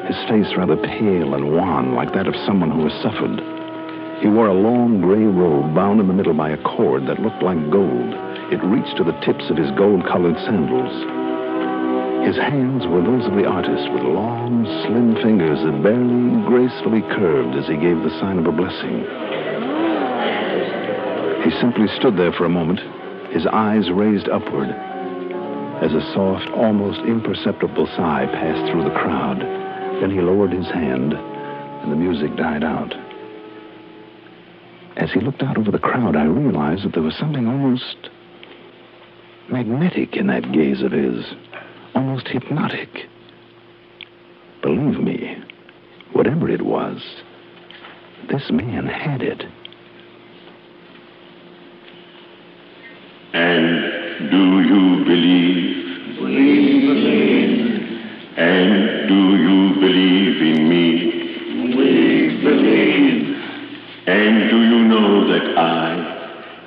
His face rather pale and wan, like that of someone who has suffered. He wore a long gray robe bound in the middle by a cord that looked like gold. It reached to the tips of his gold-colored sandals. His hands were those of the artist, with long, slim fingers that barely gracefully curved as he gave the sign of a blessing. He simply stood there for a moment, his eyes raised upward, as a soft, almost imperceptible sigh passed through the crowd. Then he lowered his hand, and the music died out. As he looked out over the crowd, I realized that there was something almost magnetic in that gaze of his, almost hypnotic. Believe me, whatever it was, this man had it. And do you believe? We believe. And do you believe in me? We believe. And do you know that I,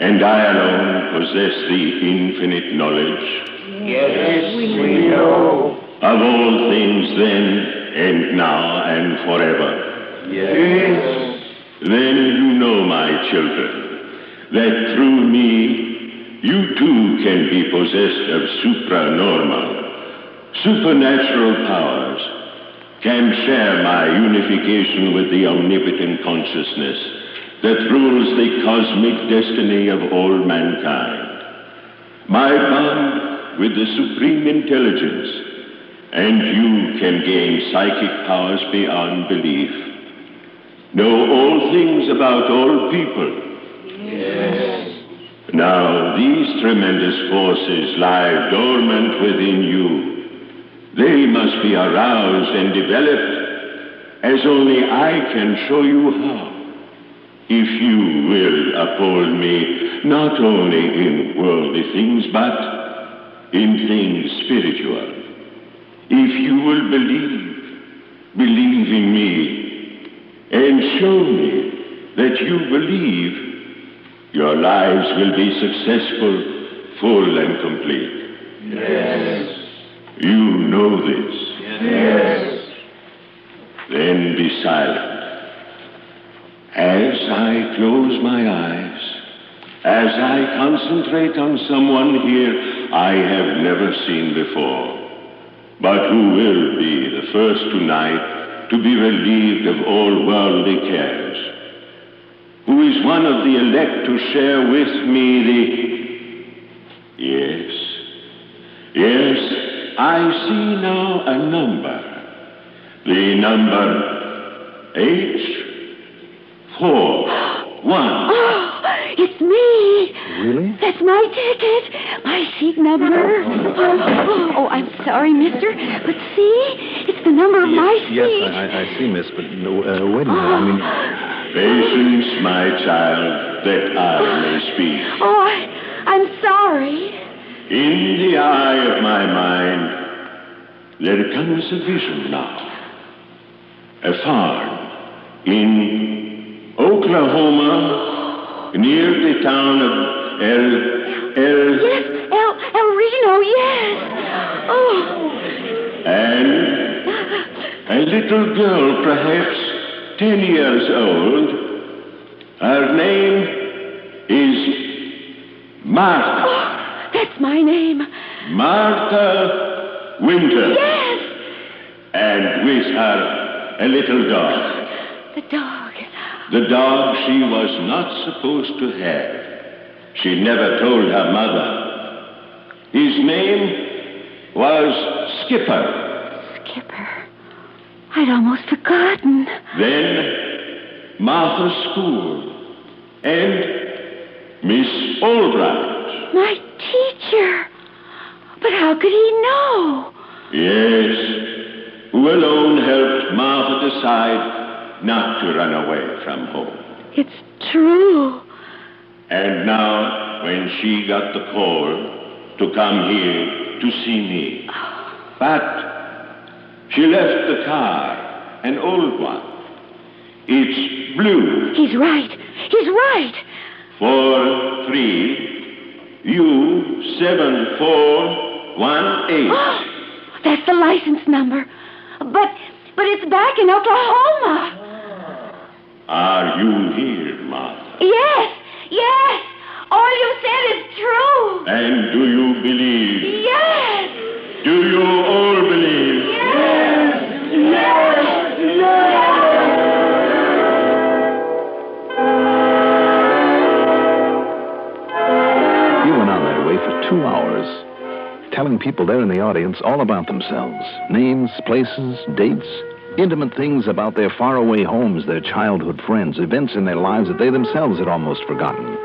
and I alone, possess the infinite knowledge? Yes, we know. Of all things then, and now, and forever. Yes. Then you know, my children, that through me, you too can be possessed of supranormal, supernatural powers, can share my unification with the omnipotent consciousness that rules the cosmic destiny of all mankind. My bond with the supreme intelligence, and you can gain psychic powers beyond belief. Know all things about all people. Yes. Now, these tremendous forces lie dormant within you. They must be aroused and developed, as only I can show you how. If you will uphold me, not only in worldly things, but in things spiritual. If you will believe in me, and show me that you believe, your lives will be successful, full, and complete. Yes. You know this. Yes. Then be silent. As I close my eyes, as I concentrate on someone here I have never seen before, but who will be the first tonight to be relieved of all worldly cares, who is one of the elect to share with me the... Yes, I see now a number. The number H41. Oh, it's me. Really? That's my ticket. My seat number. Oh, I'm sorry, mister. But see? It's the number of my seat. Yes, I see, miss, but wait a minute. I mean... Patience, my child, that I may speak. Oh, I'm sorry. In the eye of my mind, there comes a vision now. A farm in Oklahoma, near the town of Yes, El Reno, yes. Oh. And a little girl, perhaps 10 years old. Her name is Martha. Oh, that's my name. Martha Winter. Yes. And with her, a little dog. The dog. The dog she was not supposed to have. She never told her mother. His name was Skipper. Skipper. I'd almost forgotten. Then Martha's school and Miss Albright. My teacher. But how could he know? Yes, who alone helped Martha decide not to run away from home. It's true. And now, when she got the call to come here to see me, but she left the car, an old one. It's blue. He's right. He's right. 43U7418. Oh, that's the license number. But it's back in Oklahoma. Are you here, Martha? Yes. All you said is true. And do you believe? Yes. Do you all believe? Yes. You went on that way for 2 hours, telling people there in the audience all about themselves. Names, places, dates, Intimate things about their faraway homes, their childhood friends, events in their lives that they themselves had almost forgotten.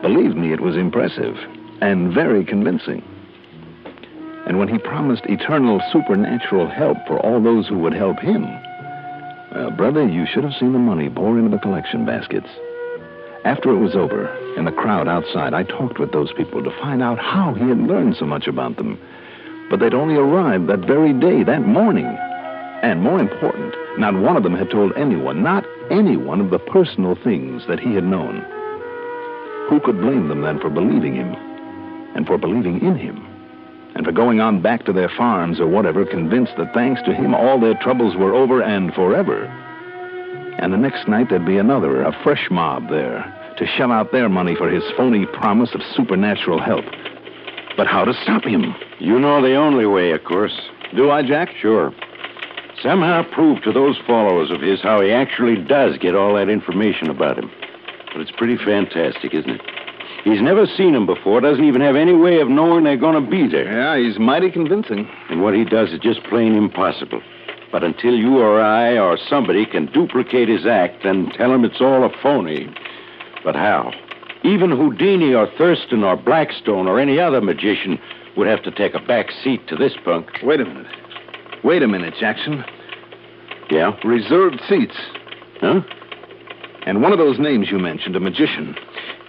Believe me, it was impressive and very convincing. And when he promised eternal supernatural help for all those who would help him, well, brother, you should have seen the money pour into the collection baskets. After it was over, in the crowd outside, I talked with those people to find out how he had learned so much about them. But they'd only arrived that very day, that morning. And more important, not one of them had told anyone, not anyone, of the personal things that he had known. Who could blame them then for believing him, and for believing in him, and for going on back to their farms or whatever, convinced that thanks to him all their troubles were over and forever? And the next night there'd be another, a fresh mob there, to shell out their money for his phony promise of supernatural help. But how to stop him? You know the only way, of course. Do I, Jack? Sure. Somehow prove to those followers of his how he actually does get all that information about him. But it's pretty fantastic, isn't it? He's never seen them before, doesn't even have any way of knowing they're going to be there. Yeah, he's mighty convincing. And what he does is just plain impossible. But until you or I or somebody can duplicate his act and tell him it's all a phony. But how? Even Houdini or Thurston or Blackstone or any other magician would have to take a back seat to this punk. Wait a minute. Wait a minute, Jackson. Yeah? Reserved seats. Huh? And one of those names you mentioned, a magician.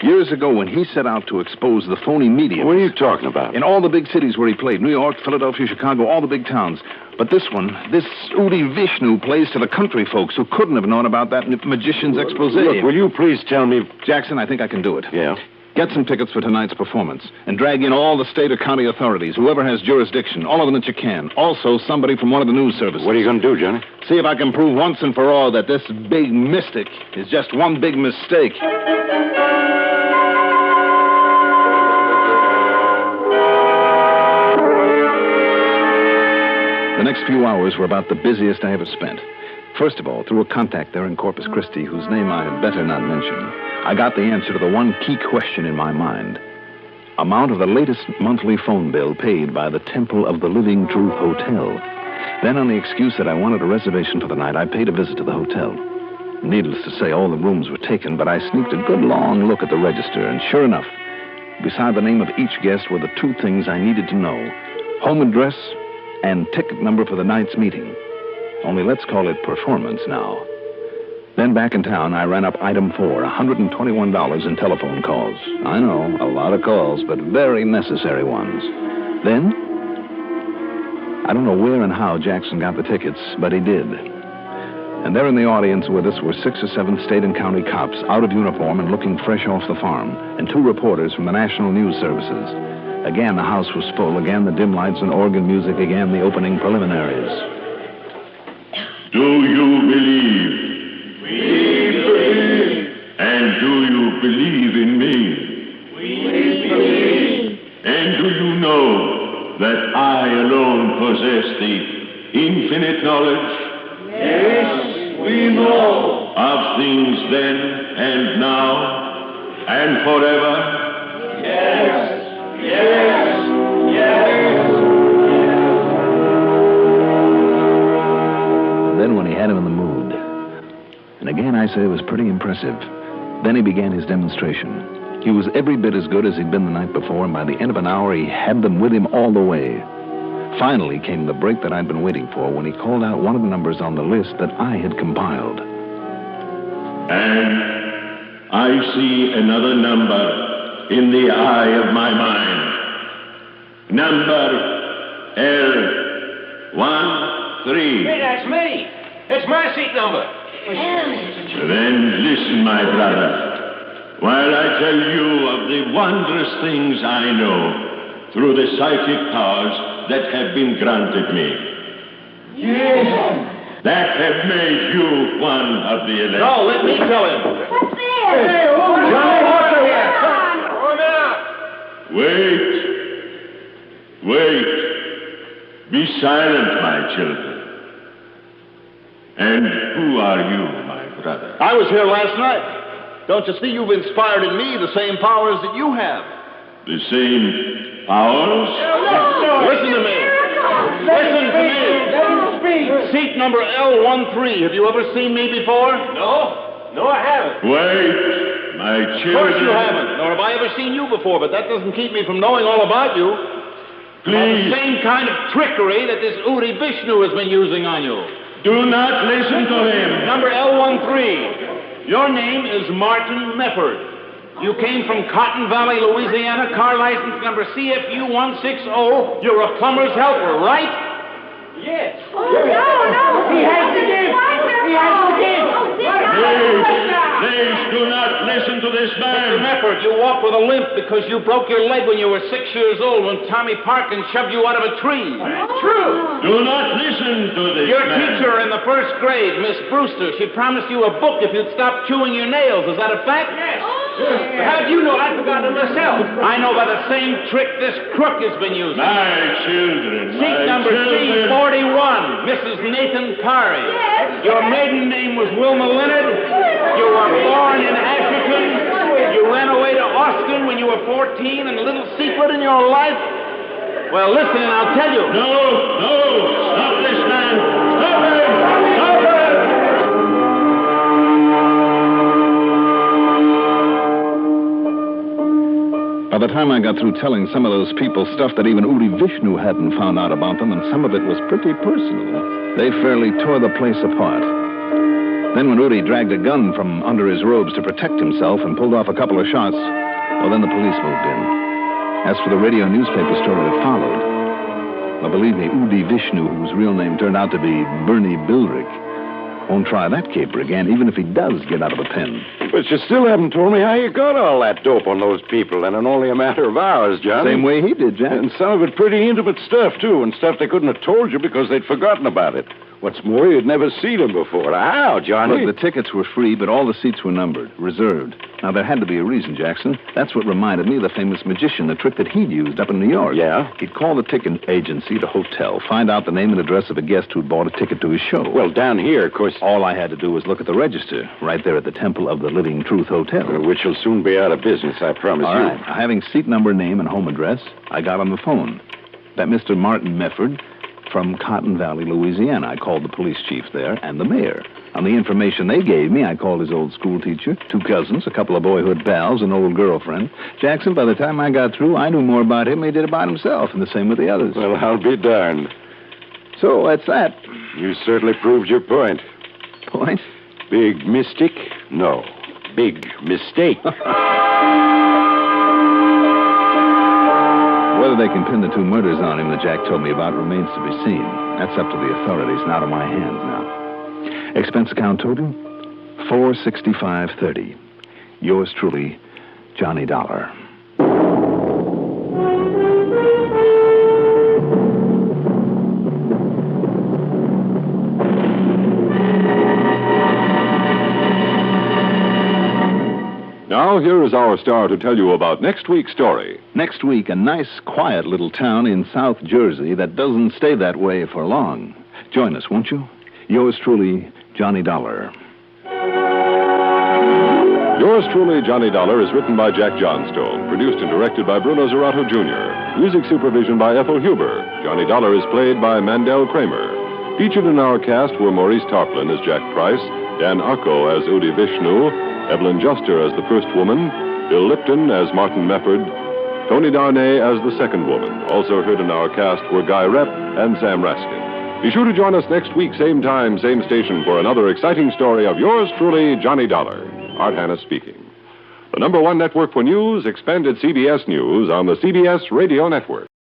Years ago, when he set out to expose the phony mediums. What are you talking about? In all the big cities where he played. New York, Philadelphia, Chicago, all the big towns. But this one, this Udi Vishnu, plays to the country folks who couldn't have known about that magician's expose. Look, will you please tell me... Jackson, I think I can do it. Yeah? Get some tickets for tonight's performance and drag in all the state or county authorities, whoever has jurisdiction, all of them that you can. Also, somebody from one of the news services. What are you going to do, Johnny? See if I can prove once and for all that this big mystic is just one big mistake. The next few hours were about the busiest I ever spent. First of all, through a contact there in Corpus Christi, whose name I had better not mention, I got the answer to the one key question in my mind. Amount of the latest monthly phone bill paid by the Temple of the Living Truth Hotel. Then, on the excuse that I wanted a reservation for the night, I paid a visit to the hotel. Needless to say, all the rooms were taken, but I sneaked a good long look at the register, and sure enough, beside the name of each guest were the two things I needed to know: home address and ticket number for the night's meeting. Only let's call it performance now. Then back in town, I ran up item 4, $121 in telephone calls. I know, a lot of calls, but very necessary ones. Then, I don't know where and how Jackson got the tickets, but he did. And there in the audience with us were 6 or 7 state and county cops, out of uniform and looking fresh off the farm, and 2 reporters from the National News Services. Again, the house was full. Again, the dim lights and organ music. Again, the opening preliminaries. Do you believe? We believe. And do you believe in me? We believe. And do you know that I alone possess the infinite knowledge? Yes, we know. Of things then and now and forever? Yes, yes, yes. Then when he had him in the mood, and again I say it was pretty impressive, then he began his demonstration. He was every bit as good as he'd been the night before, and by the end of an hour he had them with him all the way. Finally came the break that I'd been waiting for when he called out one of the numbers on the list that I had compiled. And I see another number in the eye of my mind. Number L13. Hey, that's me. It's my seat number. Then listen, my brother, while I tell you of the wondrous things I know through the psychic powers that have been granted me. Yes. That have made you one of the elect. No, let me tell him. What's this? Hey, Johnny Walker here. Throw him out. Wait. Be silent, my children. And who are you, my brother? I was here last night. Don't you see you've inspired in me the same powers that you have? The same powers? Listen to me. Listen to me. seat number L13. Have you ever seen me before? No, I haven't. Wait, my children. Of course you haven't, nor have I ever seen you before, but that doesn't keep me from knowing all about you. Please. The same kind of trickery that this Udi Vishnu has been using on you. Do not listen to him. Number L13. Your name is Martin Mefford. You came from Cotton Valley, Louisiana, car license number CFU 160. You're a plumber's helper, right? Yes. Oh, no. He has the gift. He has the gift. Please do not listen to this man. Mr. Mefford, you walk with a limp because you broke your leg when you were 6 years old when Tommy Parkins shoved you out of a tree. That's true. Do not listen to this Your man. teacher in the first grade, Miss Brewster, she promised you a book if you'd stop chewing your nails. Is that a fact? Yes. How do you know? I forgot it myself. I know by the same trick this crook has been using. My children. Seat number C41, Mrs. Nathan Parry. Yes. Your maiden name was Wilma Leonard. You were born in Asherton. You ran away to Austin when you were 14, and a little secret in your life. Well, listen, and I'll tell you. No. Stop this man. Stop him. Stop him. By the time I got through telling some of those people stuff that even Udi Vishnu hadn't found out about them, and some of it was pretty personal, they fairly tore the place apart. Then when Udi dragged a gun from under his robes to protect himself and pulled off a couple of shots, well, then the police moved in. As for the radio and newspaper story that followed, well, believe me, Udi Vishnu, whose real name turned out to be Bernie Bildrick, won't try that caper again, even if he does get out of the pen. But you still haven't told me how you got all that dope on those people, and in only a matter of hours, Johnny. Same way he did, Jack. And some of it pretty intimate stuff, too, and stuff they couldn't have told you because they'd forgotten about it. What's more, you'd never seen them before. How, Johnny? Look, the tickets were free, but all the seats were numbered, reserved. Now, there had to be a reason, Jackson. That's what reminded me of the famous magician, the trick that he'd used up in New York. Yeah? He'd call the ticket agency at a hotel, find out the name and address of a guest who'd bought a ticket to his show. Well, down here, of course... All I had to do was look at the register, right there at the Temple of the Living Truth Hotel. Which will soon be out of business, I promise All you. right. Having seat number, name, and home address, I got on the phone. That Mr. Martin Mefford from Cotton Valley, Louisiana. I called the police chief there and the mayor. On the information they gave me, I called his old school teacher, 2 cousins, a couple of boyhood pals, an old girlfriend. Jackson, by the time I got through, I knew more about him than he did about himself, and the same with the others. Well, I'll be darned. So, that's that. You certainly proved your point. Point? Big mystic? No. Big mistake. Whether they can pin the 2 murders on him that Jack told me about remains to be seen. That's up to the authorities and out of my hands now. Expense account total, $465.30. Yours truly, Johnny Dollar. Now, here is our star to tell you about next week's story. Next week, a nice, quiet little town in South Jersey that doesn't stay that way for long. Join us, won't you? Yours truly, Johnny Dollar. Yours truly, Johnny Dollar, is written by Jack Johnstone, produced and directed by Bruno Zerato, Jr., music supervision by Ethel Huber. Johnny Dollar is played by Mandel Kramer. Featured in our cast were Maurice Tarplin as Jack Price, Dan Arco as Udi Vishnu, Evelyn Juster as the first woman, Bill Lipton as Martin Mefford, Tony Darnay as the second woman. Also heard in our cast were Guy Rep and Sam Raskin. Be sure to join us next week, same time, same station, for another exciting story of yours truly, Johnny Dollar. Art Hanna speaking. The #1 network for news, expanded CBS News on the CBS Radio Network.